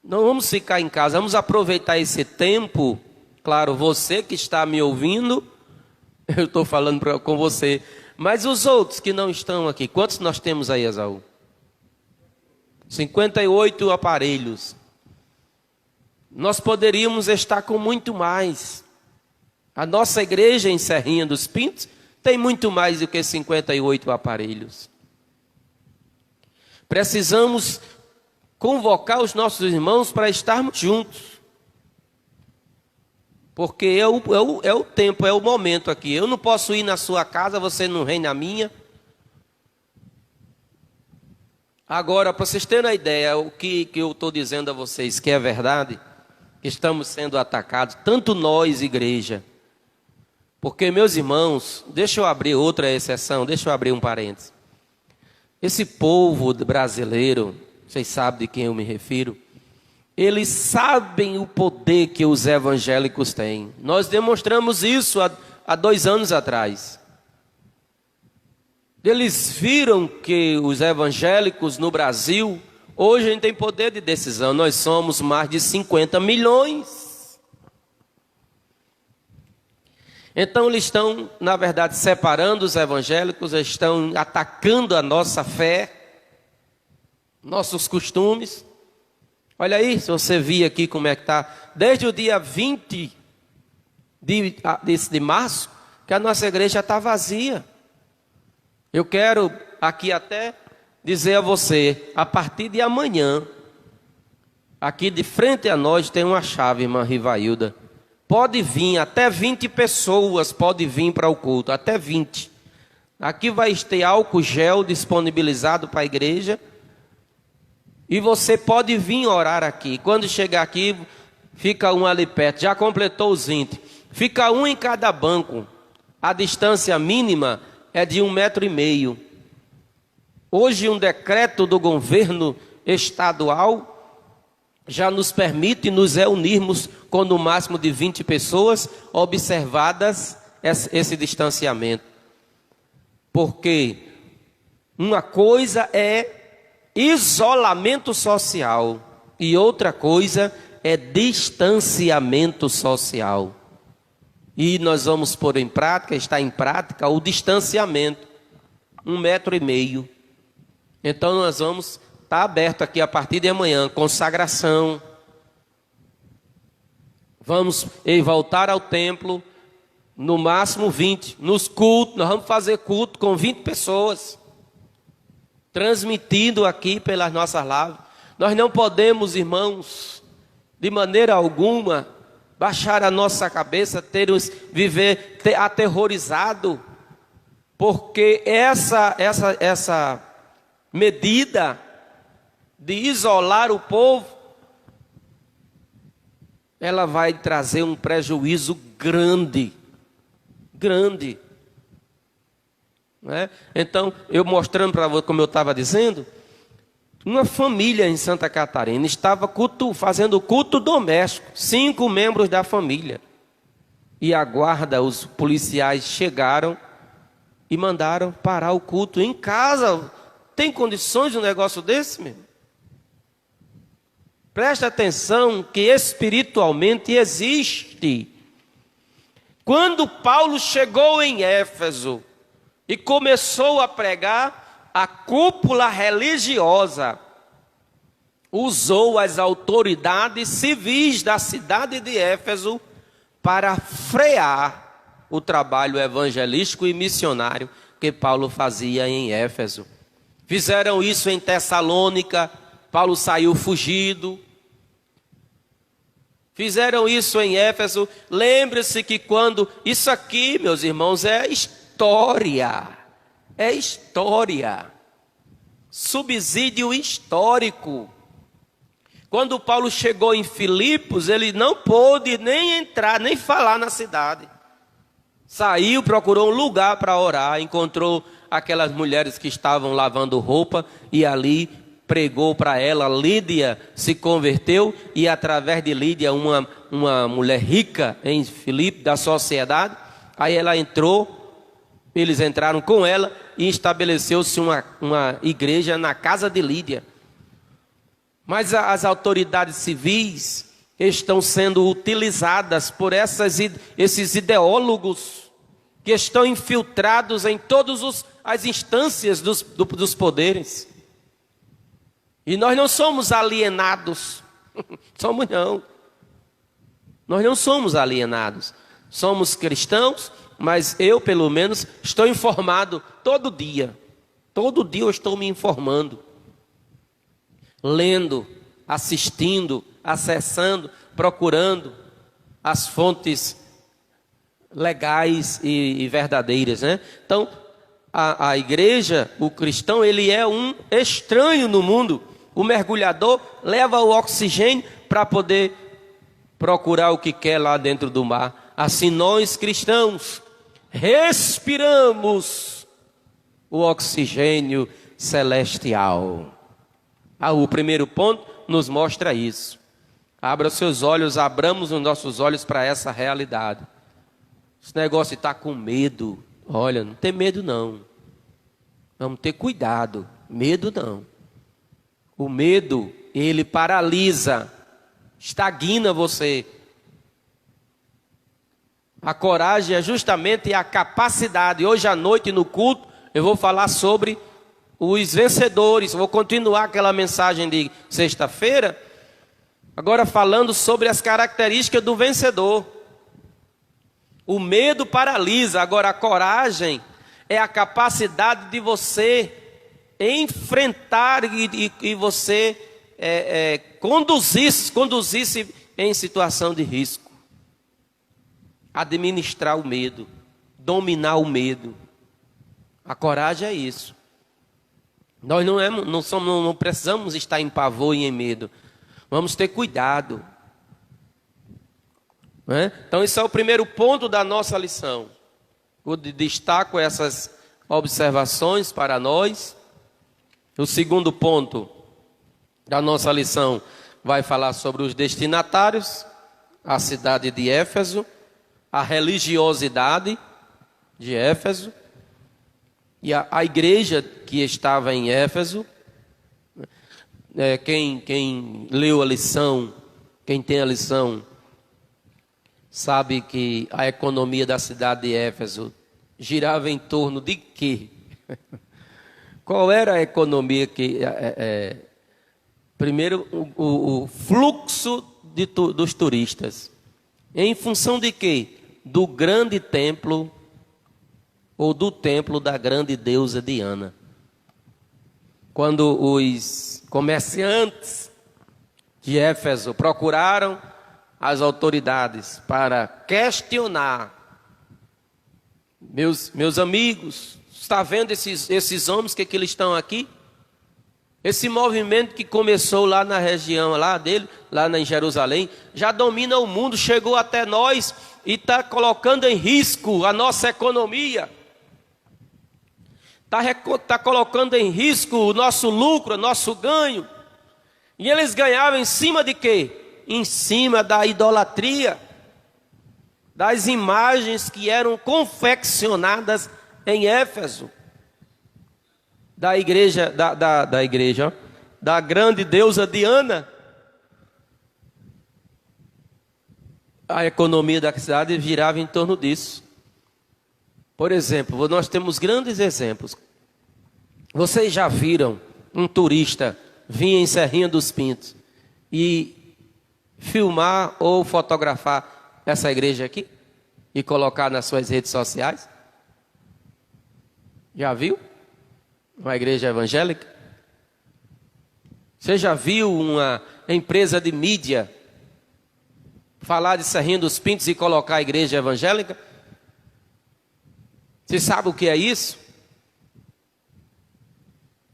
Não vamos ficar em casa, vamos aproveitar esse tempo. Claro, você que está me ouvindo, eu estou falando com você. Mas os outros que não estão aqui, quantos nós temos aí, Esaú? 58 aparelhos. Nós poderíamos estar com muito mais. A nossa igreja em Serrinha dos Pintos tem muito mais do que 58 aparelhos. Precisamos convocar os nossos irmãos para estarmos juntos. Porque é o tempo, é o momento aqui. Eu não posso ir na sua casa, você não vem na minha. Agora, para vocês terem uma ideia, o que eu estou dizendo a vocês, que é verdade, que estamos sendo atacados, tanto nós, igreja. Porque, meus irmãos, deixa eu abrir outra exceção, deixa eu abrir um parênteses. Esse povo brasileiro, vocês sabem de quem eu me refiro, eles sabem o poder que os evangélicos têm. Nós demonstramos isso há 2 anos atrás. Eles viram que os evangélicos no Brasil, hoje a gente tem poder de decisão. Nós somos mais de 50 milhões. Então eles estão, na verdade, separando os evangélicos, estão atacando a nossa fé, nossos costumes. Olha aí, se você vir aqui como é que está, desde o dia 20 de março, que a nossa igreja está vazia. Eu quero aqui até dizer a você, a partir de amanhã, aqui de frente a nós tem uma chave, irmã Rivailda. Pode vir, até 20 pessoas pode vir para o culto, até 20. Aqui vai ter álcool gel disponibilizado para a igreja. E você pode vir orar aqui. Quando chegar aqui, fica um ali perto. Já completou os 20. Fica um em cada banco. A distância mínima é de 1,5 metro. Hoje um decreto do governo estadual já nos permite nos reunirmos com no máximo de 20 pessoas, observadas esse distanciamento. Porque uma coisa é isolamento social e outra coisa é distanciamento social. E nós vamos pôr em prática, está em prática o distanciamento, 1,5 metro. Então nós vamos estar aberto aqui a partir de amanhã, consagração. Vamos voltar ao templo, no máximo 20. Nos cultos, nós vamos fazer culto com 20 pessoas. Transmitindo aqui pelas nossas lives. Nós não podemos, irmãos, de maneira alguma, baixar a nossa cabeça, viver aterrorizado, porque essa medida de isolar o povo, ela vai trazer um prejuízo grande. Né? Então, eu mostrando para você, como eu estava dizendo, uma família em Santa Catarina estava fazendo culto doméstico, 5 membros da família. E a guarda, os policiais chegaram e mandaram parar o culto em casa. Tem condições de um negócio desse, meu? Presta atenção que espiritualmente existe. Quando Paulo chegou em Éfeso e começou a pregar, a cúpula religiosa usou as autoridades civis da cidade de Éfeso para frear o trabalho evangelístico e missionário que Paulo fazia em Éfeso. Fizeram isso em Tessalônica, Paulo saiu fugido. Fizeram isso em Éfeso. Lembre-se que quando... Isso aqui, meus irmãos, é história. É história. Subsídio histórico. Quando Paulo chegou em Filipos, ele não pôde nem entrar, nem falar na cidade. Saiu, procurou um lugar para orar, encontrou aquelas mulheres que estavam lavando roupa e ali pregou para ela. Lídia se converteu e através de Lídia, uma mulher rica em Filipe, da sociedade, aí ela entrou, eles entraram com ela e estabeleceu-se uma igreja na casa de Lídia. Mas as autoridades civis estão sendo utilizadas por esses ideólogos que estão infiltrados em todas as instâncias dos poderes. E nós não somos alienados. Somos não. Nós não somos alienados. Somos cristãos, mas eu, pelo menos, estou informado todo dia. Todo dia eu estou me informando. Lendo, assistindo, acessando, procurando as fontes legais e verdadeiras, né? Então, a igreja, o cristão, ele é um estranho no mundo. O mergulhador leva o oxigênio para poder procurar o que quer lá dentro do mar. Assim nós, cristãos, respiramos o oxigênio celestial. O primeiro ponto nos mostra isso. Abra seus olhos, abramos os nossos olhos para essa realidade. Esse negócio de estar com medo, olha, não tem medo não. Vamos ter cuidado, medo não. O medo, ele paralisa, estagna você. A coragem é justamente a capacidade. Hoje à noite no culto eu vou falar sobre os vencedores. Vou continuar aquela mensagem de sexta-feira, agora falando sobre as características do vencedor. O medo paralisa, agora a coragem é a capacidade de você enfrentar e você conduzir-se em situação de risco. Administrar o medo, dominar o medo. A coragem é isso. Nós não precisamos estar em pavor e em medo. Vamos ter cuidado. Então esse é o primeiro ponto da nossa lição. Eu destaco essas observações para nós. O segundo ponto da nossa lição vai falar sobre os destinatários, a cidade de Éfeso, a religiosidade de Éfeso e a igreja que estava em Éfeso. Quem leu a lição, quem tem a lição, sabe que a economia da cidade de Éfeso girava em torno de quê? Qual era a economia que... primeiro, o fluxo dos turistas. Em função de quê? Do grande templo, ou do templo da grande deusa Diana. Quando os comerciantes de Éfeso procuraram as autoridades para questionar, meus amigos, está vendo esses homens que eles estão aqui? Esse movimento que começou lá na região lá em Jerusalém, já domina o mundo, chegou até nós e está colocando em risco a nossa economia. Está colocando em risco o nosso lucro, o nosso ganho. E eles ganhavam em cima de quê? Em cima da idolatria, das imagens que eram confeccionadas em Éfeso. Da igreja, da grande deusa Diana. A economia da cidade girava em torno disso. Por exemplo, nós temos grandes exemplos. Vocês já viram um turista vir em Serrinha dos Pintos e filmar ou fotografar essa igreja aqui e colocar nas suas redes sociais? Já viu? Uma igreja evangélica? Você já viu uma empresa de mídia falar de Serrinha dos Pintos e colocar a igreja evangélica? Você sabe o que é isso?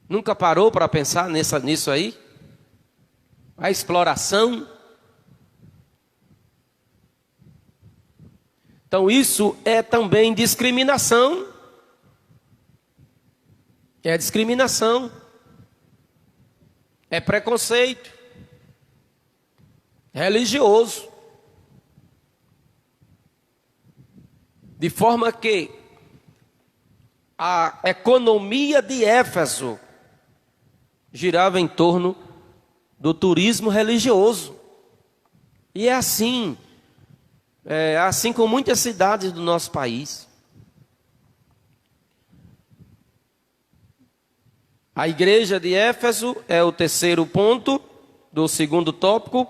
Nunca parou para pensar nisso aí? A exploração. Então isso é também discriminação. É discriminação. É preconceito. É religioso. De forma que a economia de Éfeso girava em torno do turismo religioso. E é assim com muitas cidades do nosso país. A igreja de Éfeso é o terceiro ponto do segundo tópico.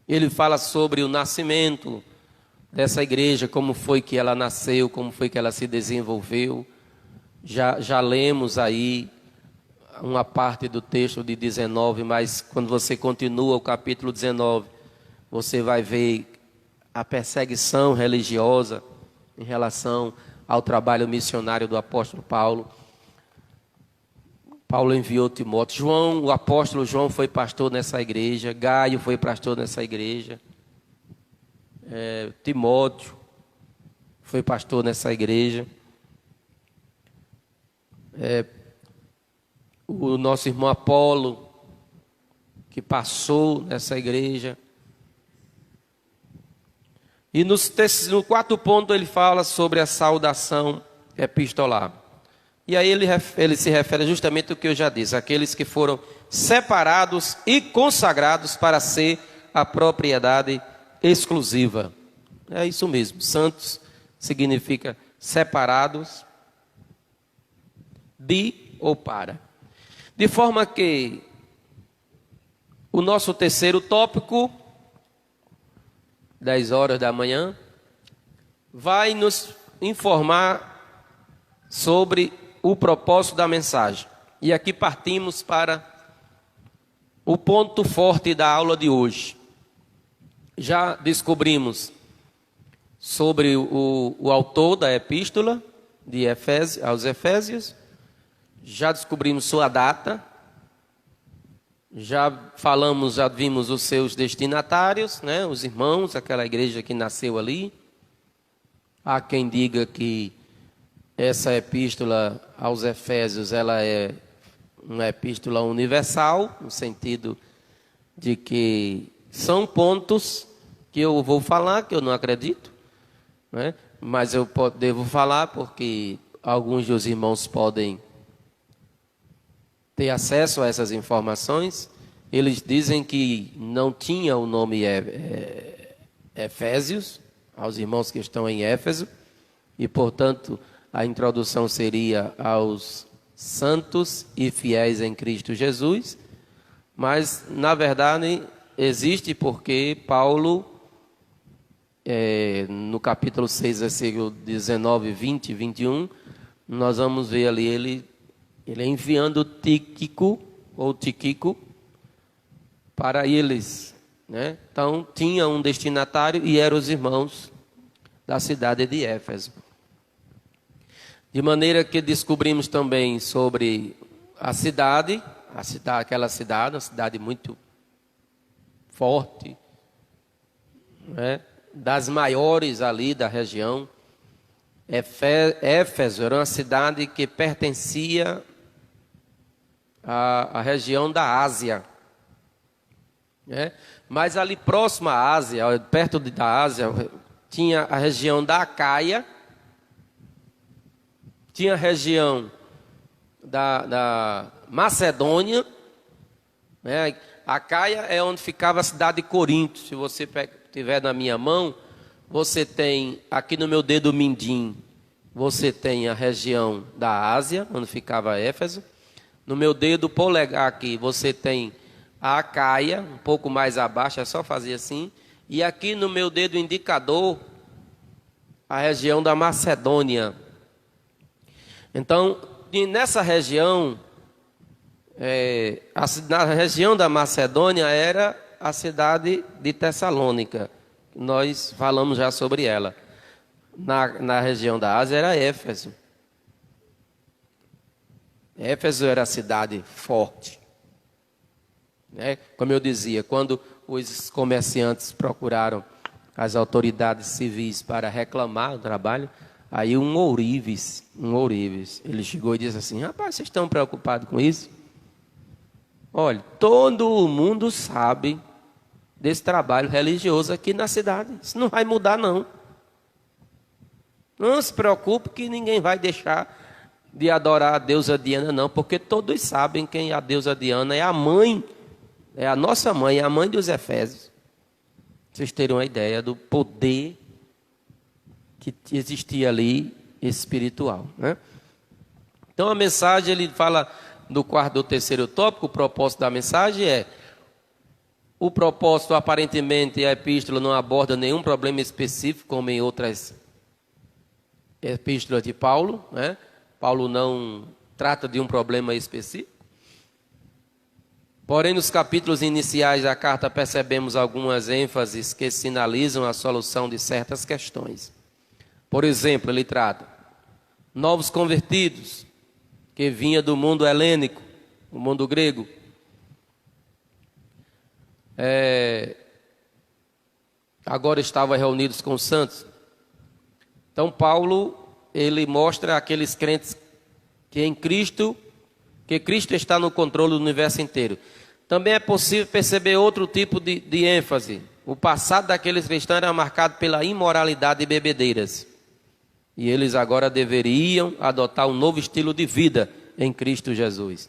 Ele fala sobre o nascimento dessa igreja, como foi que ela nasceu, como foi que ela se desenvolveu. Já lemos aí uma parte do texto de 19, mas quando você continua o capítulo 19, você vai ver a perseguição religiosa em relação ao trabalho missionário do apóstolo Paulo. Paulo enviou Timóteo. O apóstolo João foi pastor nessa igreja. Gaio foi pastor nessa igreja. Timóteo foi pastor nessa igreja. O nosso irmão Apolo, que passou nessa igreja. E no quarto ponto ele fala sobre a saudação epistolar. E aí ele se refere justamente ao que eu já disse, aqueles que foram separados e consagrados para ser a propriedade exclusiva. É isso mesmo, santos significa separados de ou para. De forma que o nosso terceiro tópico, 10 horas da manhã, vai nos informar sobre o propósito da mensagem. E aqui partimos para o ponto forte da aula de hoje. Já descobrimos sobre o autor da epístola de aos Efésios. Já descobrimos sua data. Já vimos os seus destinatários, né? Os irmãos, aquela igreja que nasceu ali. Há quem diga que essa epístola aos Efésios, ela é uma epístola universal, no sentido de que são pontos que eu vou falar, que eu não acredito, né? Mas eu devo falar porque alguns dos irmãos podem ter acesso a essas informações. Eles dizem que não tinha o nome Efésios, aos irmãos que estão em Éfeso, e portanto a introdução seria aos santos e fiéis em Cristo Jesus, mas na verdade existe porque Paulo, no capítulo 6, versículo 19, 20 e 21, nós vamos ver ali ele enviando Tíquico para eles, né? Então tinha um destinatário e eram os irmãos da cidade de Éfeso. De maneira que descobrimos também sobre aquela cidade, uma cidade muito forte, né? Das maiores ali da região. Éfeso era uma cidade que pertencia à região da Ásia, né? Mas ali próximo à Ásia, perto da Ásia, tinha a região da Acaia, tinha a região da Macedônia, né? A Acaia é onde ficava a cidade de Corinto. Se você tiver na minha mão, você tem aqui no meu dedo mindinho, você tem a região da Ásia, onde ficava Éfeso. No meu dedo polegar aqui, você tem a Acaia, um pouco mais abaixo, é só fazer assim. E aqui no meu dedo indicador, a região da Macedônia. Então, nessa região, na região da Macedônia era a cidade de Tessalônica. Nós falamos já sobre ela. Na região da Ásia era Éfeso. Éfeso era a cidade forte. Como eu dizia, quando os comerciantes procuraram as autoridades civis para reclamar o trabalho, aí um ourives, ele chegou e disse assim: rapaz, vocês estão preocupados com isso? Olha, todo mundo sabe desse trabalho religioso aqui na cidade. Isso não vai mudar, não. Não se preocupe que ninguém vai deixar de adorar a deusa Diana, não, porque todos sabem quem é a deusa Diana, é a mãe, é a nossa mãe, é a mãe dos Efésios. Vocês terem uma ideia do poder que existia ali espiritual, né? Então a mensagem, ele fala do terceiro tópico, o propósito da mensagem é: o propósito, aparentemente, a epístola não aborda nenhum problema específico, como em outras epístolas de Paulo, né? Paulo não trata de um problema específico. Porém, nos capítulos iniciais da carta, percebemos algumas ênfases que sinalizam a solução de certas questões. Por exemplo, ele trata novos convertidos, que vinha do mundo helênico, do mundo grego. Agora estavam reunidos com os santos. Então, Paulo, ele mostra aqueles crentes que em Cristo, que Cristo está no controle do universo inteiro. Também é possível perceber outro tipo de ênfase. O passado daqueles cristãos era marcado pela imoralidade e bebedeiras. E eles agora deveriam adotar um novo estilo de vida em Cristo Jesus.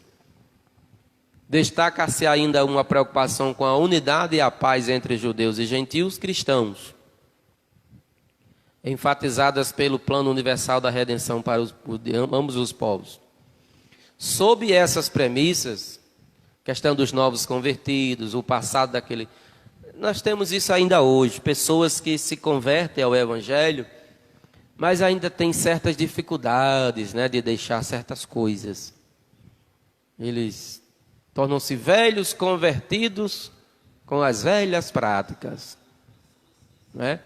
Destaca-se ainda uma preocupação com a unidade e a paz entre judeus e gentios cristãos, enfatizadas pelo plano universal da redenção para ambos os povos. Sob essas premissas, questão dos novos convertidos, o passado daquele... Nós temos isso ainda hoje, pessoas que se convertem ao Evangelho, mas ainda têm certas dificuldades, né, de deixar certas coisas. Eles tornam-se velhos convertidos com as velhas práticas, né?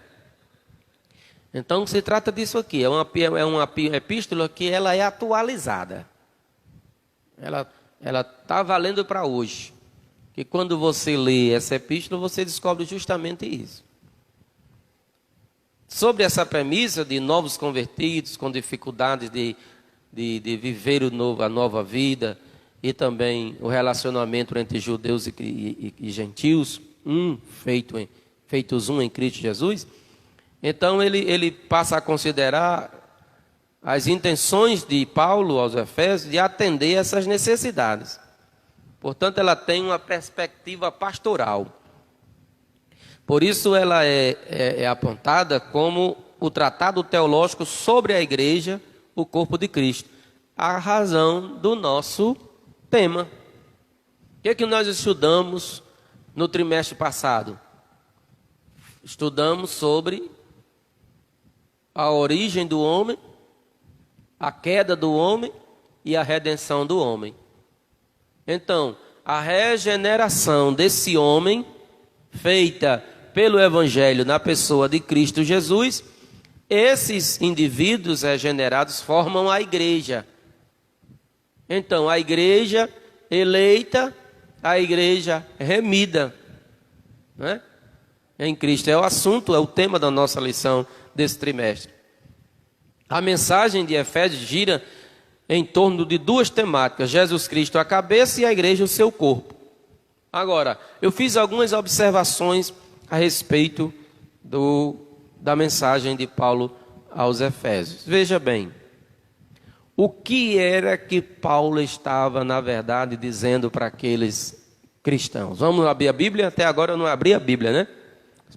Então, se trata disso aqui, é uma epístola que ela é atualizada. Ela está valendo para hoje. Que quando você lê essa epístola, você descobre justamente isso. Sobre essa premissa de novos convertidos, com dificuldades de viver a nova vida, e também o relacionamento entre judeus e gentios, feitos um em Cristo Jesus. Então ele passa a considerar as intenções de Paulo aos Efésios de atender essas necessidades. Portanto, ela tem uma perspectiva pastoral. Por isso ela é apontada como o tratado teológico sobre a igreja, o corpo de Cristo. A razão do nosso tema. O que é que nós estudamos no trimestre passado? Estudamos sobre a origem do homem, a queda do homem e a redenção do homem. Então, a regeneração desse homem, feita pelo Evangelho na pessoa de Cristo Jesus, esses indivíduos regenerados formam a igreja. Então, a igreja eleita, a igreja remida, né? Em Cristo é o assunto, é o tema da nossa lição desse trimestre. A mensagem de Efésios gira em torno de duas temáticas: Jesus Cristo a cabeça e a igreja o seu corpo. Agora, eu fiz algumas observações a respeito da mensagem de Paulo aos Efésios. Veja bem, o que era que Paulo estava, na verdade, dizendo para aqueles cristãos? Vamos abrir a Bíblia? Até agora eu não abri a Bíblia, né?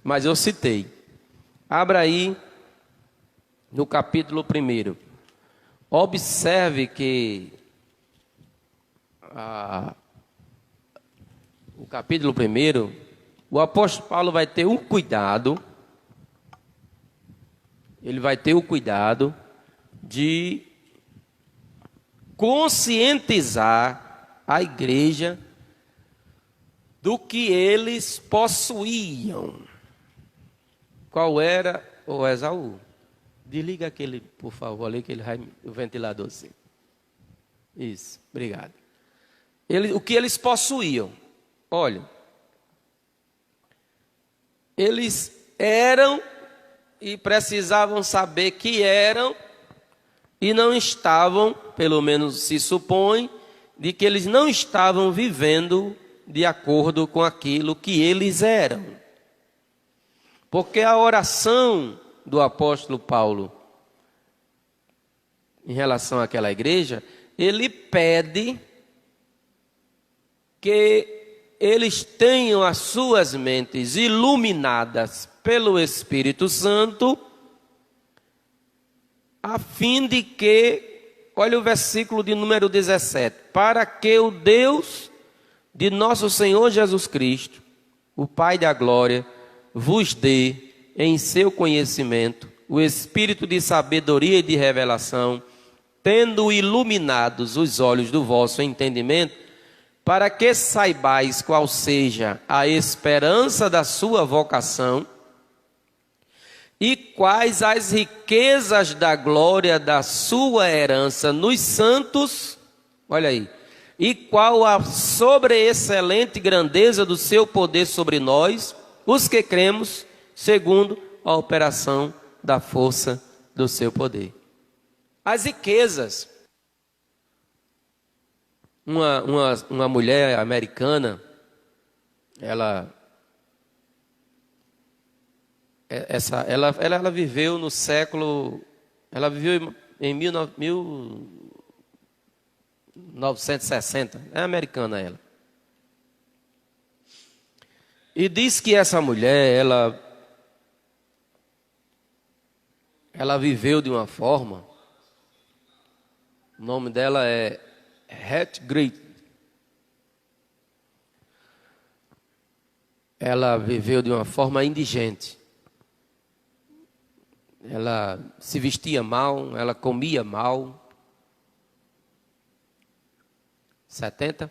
Mas eu citei. Abra aí no capítulo 1. Observe que o capítulo 1, o apóstolo Paulo vai ter um cuidado, ele vai ter o cuidado de conscientizar a igreja do que eles possuíam. Qual era o Esaú? Desliga aquele, por favor, ali, o ventilador assim. Isso, obrigado. O que eles possuíam? Olha, eles eram e precisavam saber que eram e não estavam, pelo menos se supõe, de que eles não estavam vivendo de acordo com aquilo que eles eram. Porque a oração do apóstolo Paulo em relação àquela igreja, ele pede que eles tenham as suas mentes iluminadas pelo Espírito Santo, a fim de que, olha o versículo de número 17, para que o Deus de nosso Senhor Jesus Cristo, o Pai da glória, vos dê em seu conhecimento o espírito de sabedoria e de revelação, tendo iluminados os olhos do vosso entendimento, para que saibais qual seja a esperança da sua vocação e quais as riquezas da glória da sua herança nos santos, olha aí, e qual a sobreexcelente grandeza do seu poder sobre nós, os que cremos, segundo a operação da força do seu poder. As riquezas. Uma mulher americana, ela viveu no século, ela viveu em 1960, é americana ela. E diz que essa mulher, ela viveu de uma forma, o nome dela é Hat Great. Ela viveu de uma forma indigente. Ela se vestia mal, ela comia mal. 70?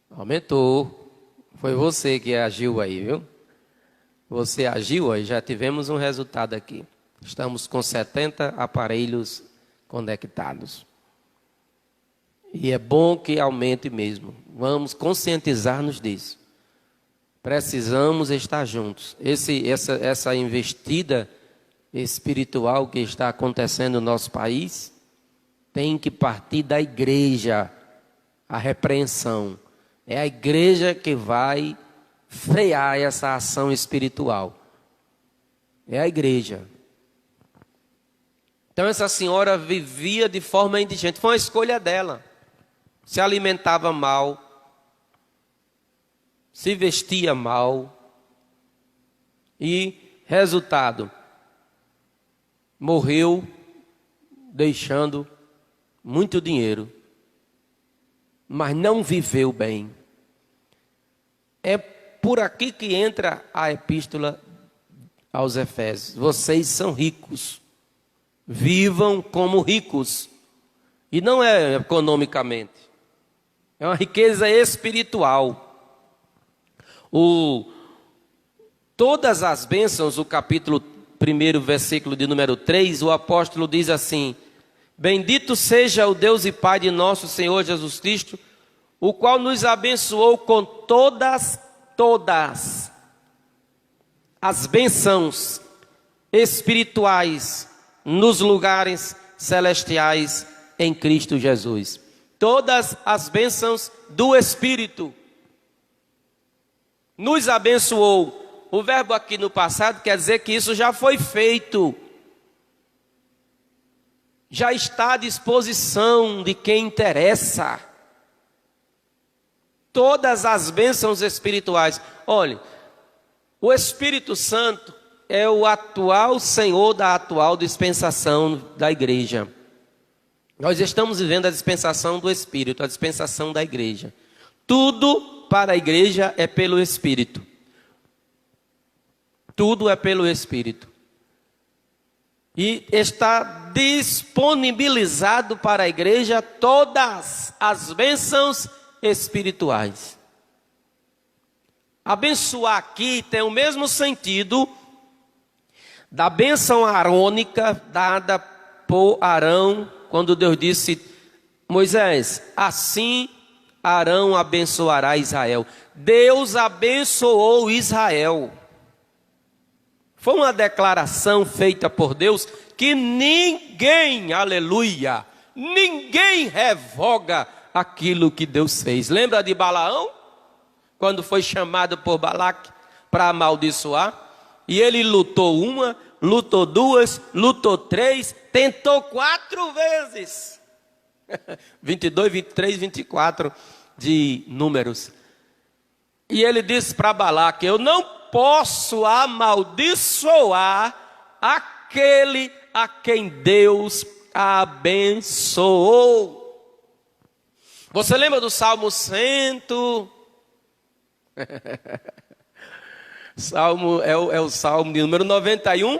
Aumentou. Foi você que agiu aí, viu? Você agiu aí, já tivemos um resultado aqui. Estamos com 70 aparelhos conectados. E é bom que aumente mesmo. Vamos conscientizar-nos disso. Precisamos estar juntos. Essa investida espiritual que está acontecendo no nosso país tem que partir da igreja. A repreensão. É a igreja que vai frear essa ação espiritual. É a igreja. Então essa senhora vivia de forma indigente. Foi uma escolha dela. Se alimentava mal, se vestia mal e, resultado, morreu deixando muito dinheiro, mas não viveu bem. É por aqui que entra a epístola aos Efésios. Vocês são ricos, vivam como ricos, e não é economicamente. É uma riqueza espiritual. Todas as bênçãos, o capítulo 1, versículo de número 3, o apóstolo diz assim: bendito seja o Deus e Pai de nosso Senhor Jesus Cristo, o qual nos abençoou com todas as bênçãos espirituais nos lugares celestiais em Cristo Jesus. Todas as bênçãos do Espírito. Nos abençoou. O verbo aqui no passado quer dizer que isso já foi feito. Já está à disposição de quem interessa. Todas as bênçãos espirituais. Olhe, o Espírito Santo é o atual Senhor da atual dispensação da igreja. Nós estamos vivendo a dispensação do Espírito, a dispensação da igreja. Tudo para a igreja é pelo Espírito. Tudo é pelo Espírito. E está disponibilizado para a igreja todas as bênçãos espirituais. Abençoar aqui tem o mesmo sentido da bênção arônica dada por Arão, quando Deus disse: Moisés, assim Arão abençoará Israel. Deus abençoou Israel. Foi uma declaração feita por Deus que ninguém, aleluia, ninguém revoga aquilo que Deus fez. Lembra de Balaão? Quando foi chamado por Balaque para amaldiçoar? E ele lutou uma, lutou duas, lutou três, tentou 4 vezes. 22, 23, 24 de Números. E ele disse para Balaque: eu não posso amaldiçoar aquele a quem Deus abençoou. Você lembra do Salmo 100? Salmo é o Salmo de número 91.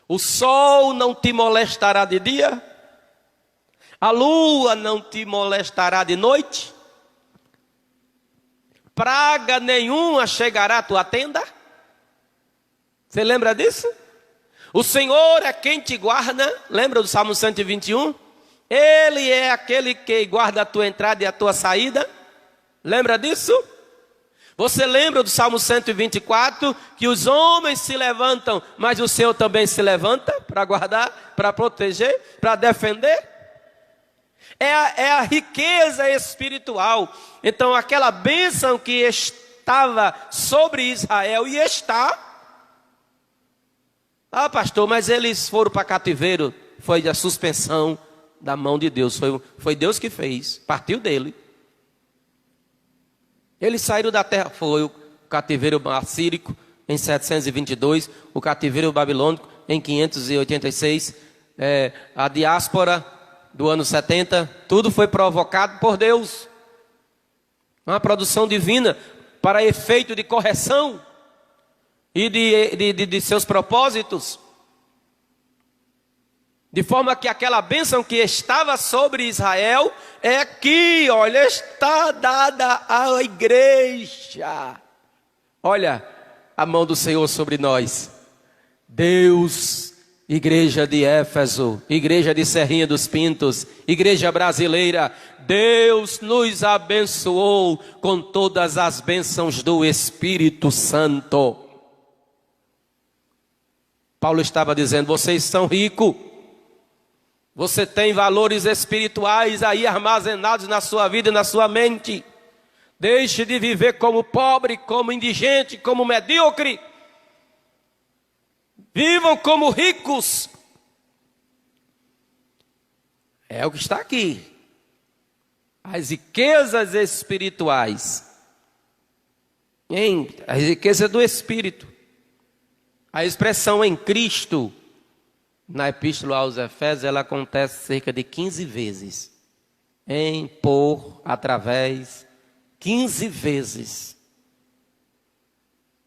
O sol não te molestará de dia, a lua não te molestará de noite, praga nenhuma chegará à tua tenda. Você lembra disso? O Senhor é quem te guarda. Lembra do Salmo 121? Ele é aquele que guarda a tua entrada e a tua saída. Lembra disso? Você lembra do Salmo 124? Que os homens se levantam, mas o Senhor também se levanta para guardar, para proteger, para defender. É a riqueza espiritual. Então aquela bênção que estava sobre Israel e está. Ah, pastor, mas eles foram para cativeiro. Foi a suspensão da mão de Deus. Foi Deus que fez, partiu dele. Eles saíram da terra, foi o cativeiro assírico em 722, o cativeiro babilônico em 586, a diáspora do ano 70, tudo foi provocado por Deus. Uma produção divina para efeito de correção e de seus propósitos. De forma que aquela bênção que estava sobre Israel é que, olha, está dada à igreja. Olha a mão do Senhor sobre nós. Deus, igreja de Éfeso, igreja de Serrinha dos Pintos, igreja brasileira, Deus nos abençoou com todas as bênçãos do Espírito Santo. Paulo estava dizendo: vocês são ricos. Você tem valores espirituais aí armazenados na sua vida e na sua mente. Deixe de viver como pobre, como indigente, como medíocre. Vivam como ricos. É o que está aqui. As riquezas espirituais. As riquezas do Espírito. A expressão em Cristo, na Epístola aos Efésios, ela acontece cerca de 15 vezes. Em, por, através, 15 vezes.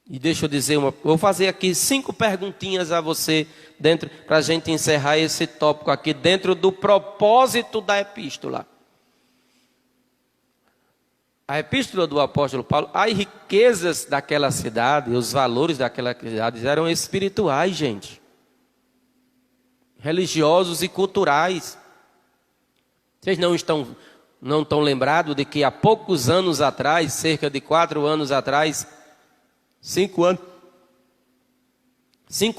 E deixa eu dizer vou fazer aqui 5 perguntinhas a você, para a gente encerrar esse tópico aqui, dentro do propósito da epístola. A epístola do apóstolo Paulo, as riquezas daquela cidade, os valores daquela cidade eram espirituais, gente. Religiosos e culturais. Vocês não estão lembrados de que há poucos anos atrás, cerca de 4 anos atrás, 5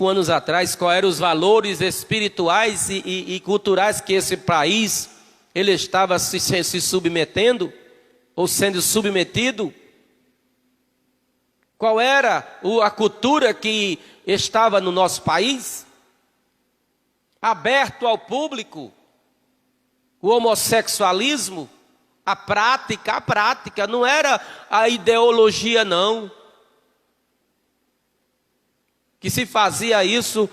anos atrás, quais eram os valores espirituais e culturais que esse país ele estava se submetendo ou sendo submetido? Qual era a cultura que estava no nosso país? Aberto ao público, o homossexualismo, a prática, não era a ideologia não, que se fazia isso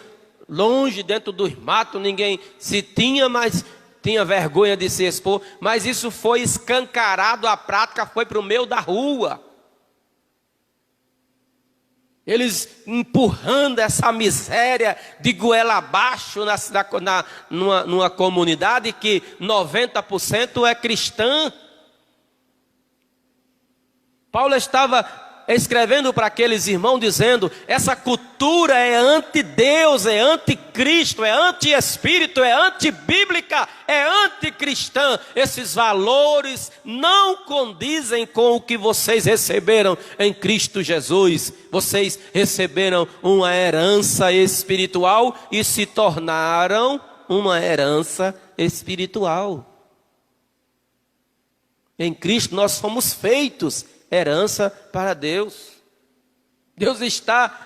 longe, dentro dos matos, ninguém se tinha, mas tinha vergonha de se expor, mas isso foi escancarado, a prática foi para o meio da rua. Eles empurrando essa miséria de goela abaixo numa comunidade que 90% é cristã. Paulo estava escrevendo para aqueles irmãos, dizendo: essa cultura é anti-Deus, é anticristo, é anti-espírito, é antibíblica, é anticristã. Esses valores não condizem com o que vocês receberam em Cristo Jesus. Vocês receberam uma herança espiritual e se tornaram uma herança espiritual. Em Cristo nós fomos feitos herança para Deus. Deus está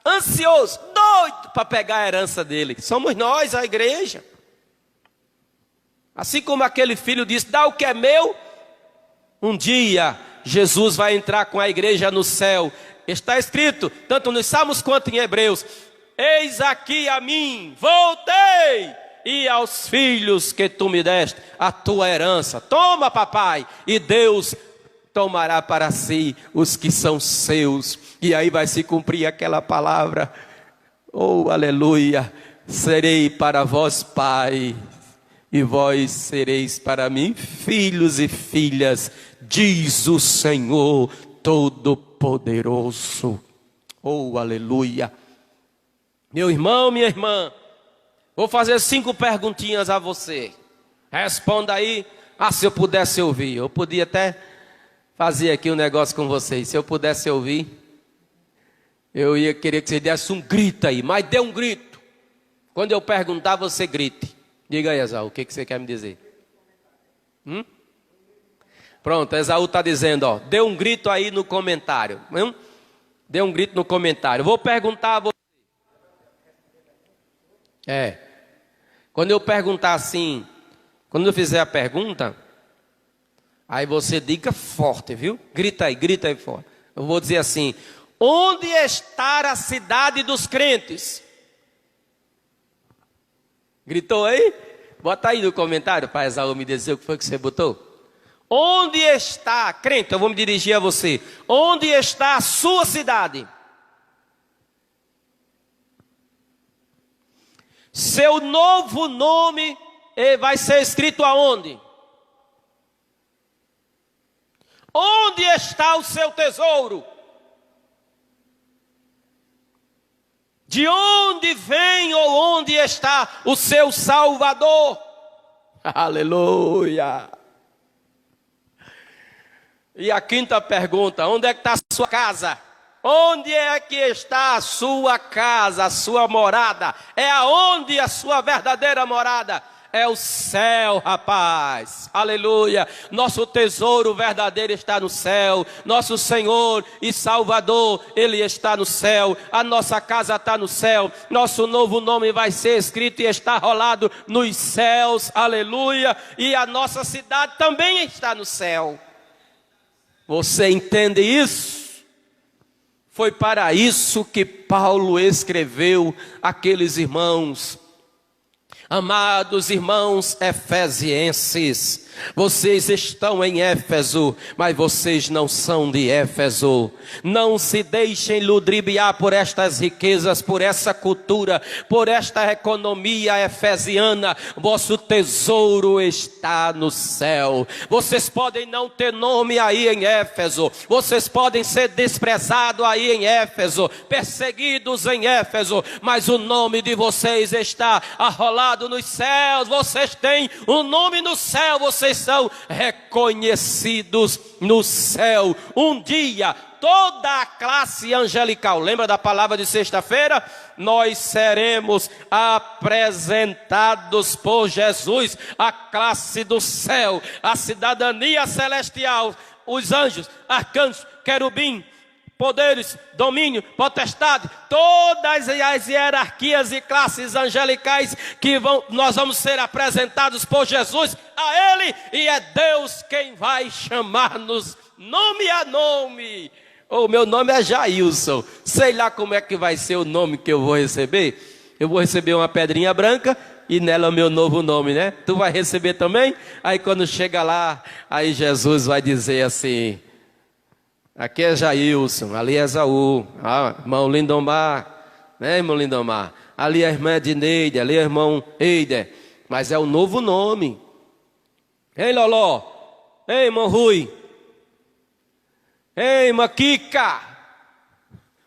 ansioso, doido para pegar a herança dele. Somos nós, a igreja. Assim como aquele filho disse: dá o que é meu. Um dia Jesus vai entrar com a igreja no céu. Está escrito, tanto nos Salmos quanto em Hebreus: eis aqui a mim, voltei, e aos filhos que tu me deste, a tua herança. Toma, papai. E Deus tomará para si os que são seus. E aí vai se cumprir aquela palavra: oh, aleluia, serei para vós pai, e vós sereis para mim filhos e filhas, diz o Senhor Todo-Poderoso. Oh, aleluia. Meu irmão, minha irmã, vou fazer 5 perguntinhas a você. Responda aí. Se eu pudesse ouvir. Eu podia até fazer aqui um negócio com vocês. Se eu pudesse ouvir, eu ia querer que você desse um grito aí. Mas dê um grito. Quando eu perguntar, você grite. Diga aí, Esaú, o que você quer me dizer? Pronto, Esaú está dizendo, dê um grito aí no comentário. Dê um grito no comentário. Vou perguntar a você. Quando eu perguntar assim, quando eu fizer a pergunta, aí você diga forte, viu? Grita aí forte. Eu vou dizer assim: onde está a cidade dos crentes? Gritou aí? Bota aí no comentário para Esaú me dizer o que foi que você botou. Onde está, crente? Eu vou me dirigir a você. Onde está a sua cidade? Seu novo nome vai ser escrito aonde? Onde está o seu tesouro? De onde vem ou onde está o seu Salvador? Aleluia! E a 5ª pergunta: onde é que está a sua casa? Onde é que está a sua casa, a sua morada? É aonde a sua verdadeira morada? É o céu, rapaz. Aleluia. Nosso tesouro verdadeiro está no céu. Nosso Senhor e Salvador, Ele está no céu. A nossa casa está no céu. Nosso novo nome vai ser escrito e está rolado nos céus. Aleluia. E a nossa cidade também está no céu. Você entende isso? Foi para isso que Paulo escreveu aqueles irmãos. Amados irmãos efesienses, vocês estão em Éfeso, mas vocês não são de Éfeso. Não se deixem ludibriar por estas riquezas, por essa cultura, por esta economia efesiana. Vosso tesouro está no céu. Vocês podem não ter nome aí em Éfeso, vocês podem ser desprezados aí em Éfeso, perseguidos em Éfeso, mas o nome de vocês está arrolado nos céus. Vocês têm um nome no céu, vocês são reconhecidos no céu. Um dia toda a classe angelical, lembra da palavra de sexta-feira? Nós seremos apresentados por Jesus, a classe do céu, a cidadania celestial, os anjos, arcanjos, querubim, poderes, domínio, potestade, todas as hierarquias e classes angelicais que nós vamos ser apresentados por Jesus a Ele, e é Deus quem vai chamar-nos nome a nome. Meu nome é Jailson, sei lá como é que vai ser o nome que eu vou receber. Eu vou receber uma pedrinha branca e nela o meu novo nome, né? Tu vai receber também? Aí quando chega lá, aí Jesus vai dizer assim: aqui é Jailson, ali é Esaú, irmão Lindomar, né, irmão Lindomar? Ali é a irmã Edneide, ali é o irmão Eider, mas é o novo nome. Ei, Loló, ei, irmão Rui, Ei, Maquica,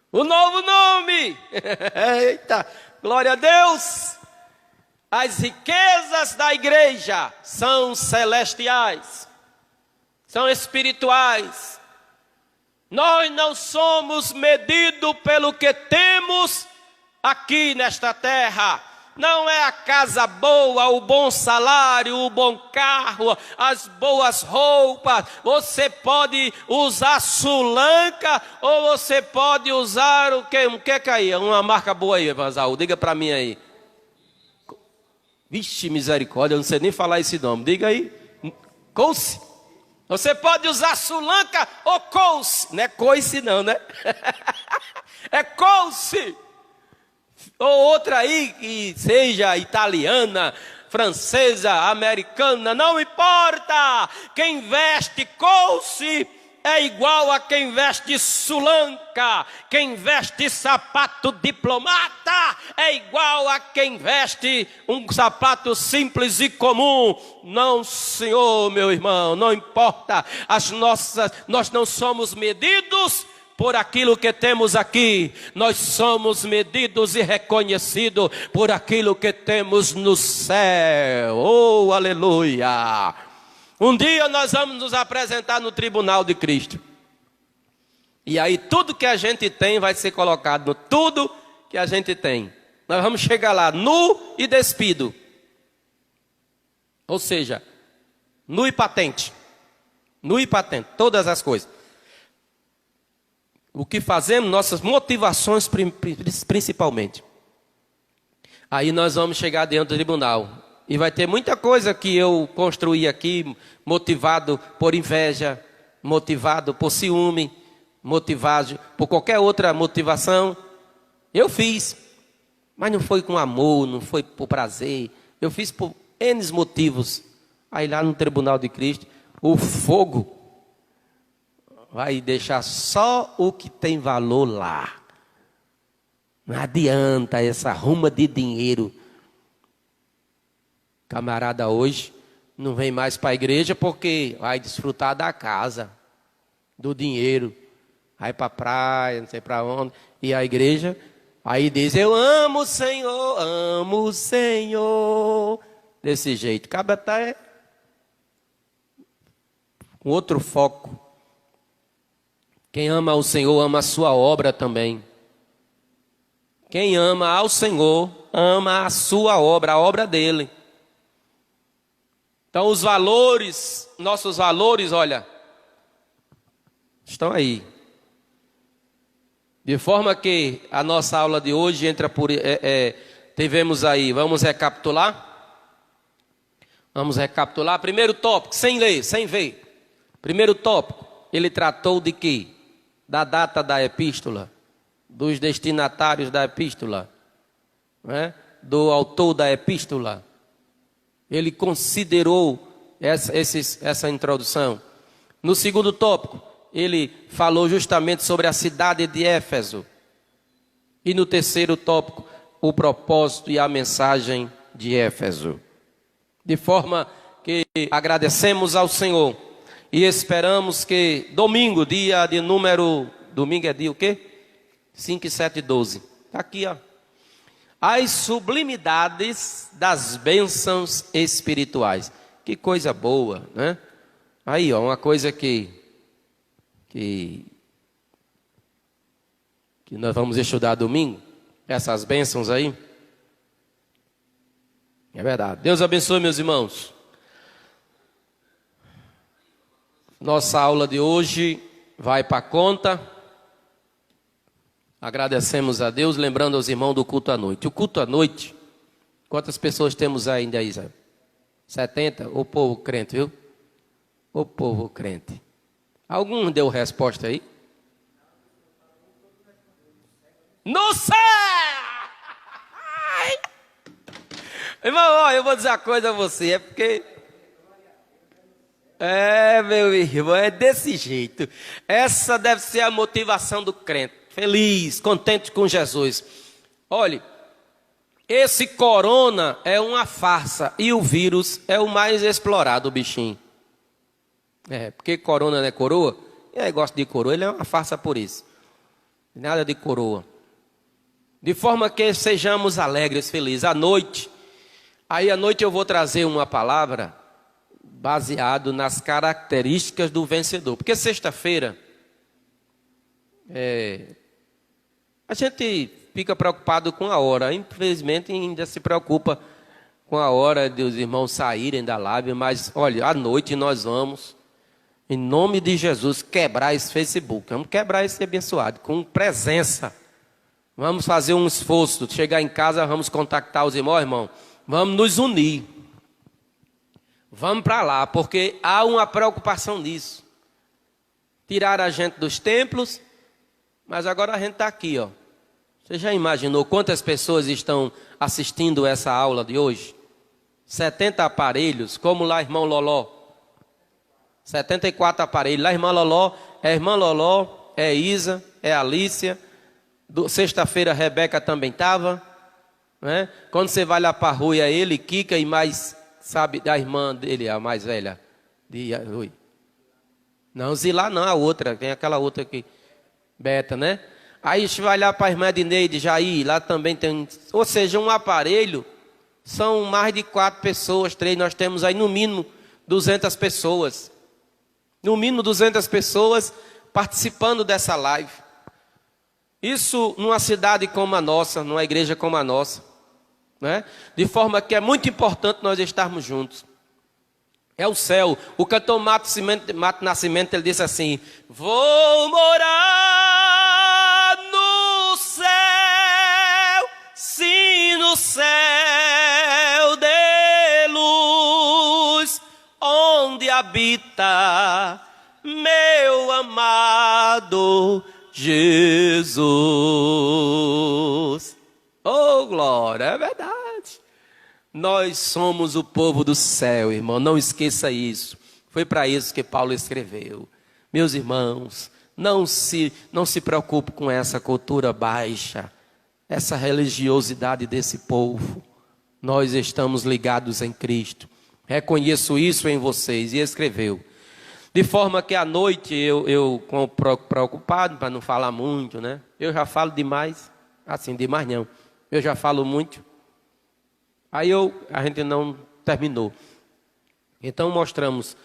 o novo nome. Eita, glória a Deus. As riquezas da igreja são celestiais, são espirituais. Nós não somos medidos pelo que temos aqui nesta terra. Não é a casa boa, o bom salário, o bom carro, as boas roupas. Você pode usar Sulanca ou você pode usar o quê? O que cair? Uma marca boa aí, Vazaú. Diga para mim aí. Vixe, misericórdia, eu não sei nem falar esse nome. Diga aí. Coice. Você pode usar Sulanca ou Coice. Não é Coice não, né? É Coice. Ou outra aí que seja italiana, francesa, americana, não importa. Quem veste Coice é igual a quem veste Sulanca. Quem veste sapato diplomata é igual a quem veste um sapato simples e comum. Não, senhor, meu irmão, não importa. Nós não somos medidos por aquilo que temos aqui. Nós somos medidos e reconhecidos por aquilo que temos no céu. Oh, aleluia! Um dia nós vamos nos apresentar no tribunal de Cristo. E aí tudo que a gente tem vai ser colocado no tudo que a gente tem. Nós vamos chegar lá nu e despido. Ou seja, nu e patente. Nu e patente, todas as coisas. O que fazemos, nossas motivações principalmente. Aí nós vamos chegar dentro do tribunal. E vai ter muita coisa que eu construí aqui, motivado por inveja, motivado por ciúme, motivado por qualquer outra motivação. Eu fiz, mas não foi com amor, não foi por prazer. Eu fiz por N motivos. Aí lá no tribunal de Cristo, o fogo vai deixar só o que tem valor lá. Não adianta essa ruma de dinheiro. Camarada hoje não vem mais para a igreja porque vai desfrutar da casa, do dinheiro. Vai para a praia, não sei para onde. E a igreja, aí diz, eu amo o Senhor. Desse jeito. Acaba até com outro foco. Quem ama o Senhor ama a sua obra também. Quem ama ao Senhor ama a sua obra, a obra dele. Então os valores, nossos valores, olha, estão aí. De forma que a nossa aula de hoje entra por... tivemos aí, vamos recapitular? Vamos recapitular. Primeiro tópico, sem ler, sem ver. Primeiro tópico, ele tratou de quê? Da data da epístola, dos destinatários da epístola, né? Do autor da epístola. Ele considerou essa introdução. No segundo tópico, ele falou justamente sobre a cidade de Éfeso. E no terceiro tópico, o propósito e a mensagem de Éfeso. De forma que agradecemos ao Senhor e esperamos que domingo, dia de número... Domingo é dia o quê? 5, 7 e 12. Está aqui, ó. As sublimidades das bênçãos espirituais. Que coisa boa, né? Aí, ó, uma coisa que nós vamos estudar domingo. Essas bênçãos aí. É verdade. Deus abençoe, meus irmãos. Nossa aula de hoje vai para a conta. Agradecemos a Deus, lembrando aos irmãos do culto à noite. O culto à noite, quantas pessoas temos ainda aí, Zé? 70? O povo crente, viu? O povo crente. Algum deu resposta aí? No céu! Irmão, ó, eu vou dizer uma coisa a você, é porque... meu irmão, é desse jeito. Essa deve ser a motivação do crente. Feliz, contente com Jesus. Olhe, esse corona é uma farsa e o vírus é o mais explorado, o bichinho. Porque corona não é coroa, E aí gosta de coroa, ele é uma farsa por isso. Nada de coroa. De forma que sejamos alegres, felizes. À noite eu vou trazer uma palavra baseado nas características do vencedor. Porque sexta-feira, a gente fica preocupado com a hora. Infelizmente ainda se preocupa com a hora dos irmãos saírem da live. Mas olha, à noite nós vamos, em nome de Jesus, quebrar esse Facebook. Vamos quebrar esse abençoado com presença. Vamos fazer um esforço. Chegar em casa, vamos contactar os irmãos, irmão. Vamos nos unir. Vamos para lá, porque há uma preocupação nisso. Tirar a gente dos templos, mas agora a gente está aqui, ó. Você já imaginou quantas pessoas estão assistindo essa aula de hoje? 70 aparelhos, como lá, irmão Loló. 74 aparelhos. Lá, irmã Loló, é Isa, é Alícia. Sexta-feira a Rebeca também estava, né? Quando você vai lá para a rua, é ele, Kika e mais, sabe, da irmã dele, a mais velha. Não, Zilá não, a outra, tem aquela outra aqui, Beta, né? Aí a gente vai lá para a irmã de Neide, Jair, lá também tem, ou seja, um aparelho, são mais de 4 pessoas, 3, nós temos aí no mínimo 200 pessoas. No mínimo 200 pessoas participando dessa live. Isso numa cidade como a nossa, numa igreja como a nossa, né? De forma que é muito importante nós estarmos juntos. É o céu. O cantor Mato Nascimento, ele disse assim: vou morar no céu, sim, no céu de luz, onde habita meu amado Jesus. Oh, glória, é verdade. Nós somos o povo do céu, irmão, não esqueça isso. Foi para isso que Paulo escreveu. Meus irmãos, não se preocupe com essa cultura baixa, essa religiosidade desse povo. Nós estamos ligados em Cristo. Reconheço isso em vocês. E escreveu. De forma que à noite eu preocupado, para não falar muito, né? Eu já falo demais, assim, demais não. Eu já falo muito. Aí a gente não terminou. Então mostramos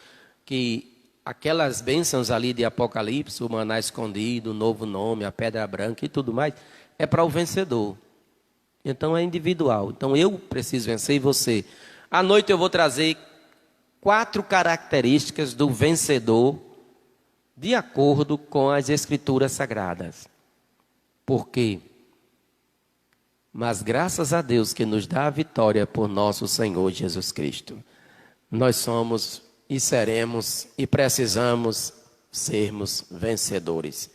que aquelas bênçãos ali de Apocalipse, o maná escondido, o novo nome, a pedra branca e tudo mais, é para o vencedor. Então é individual. Então eu preciso vencer e você. À noite eu vou trazer 4 características do vencedor de acordo com as Escrituras Sagradas. Por quê? Mas graças a Deus que nos dá a vitória por nosso Senhor Jesus Cristo. Nós somos e seremos e precisamos sermos vencedores.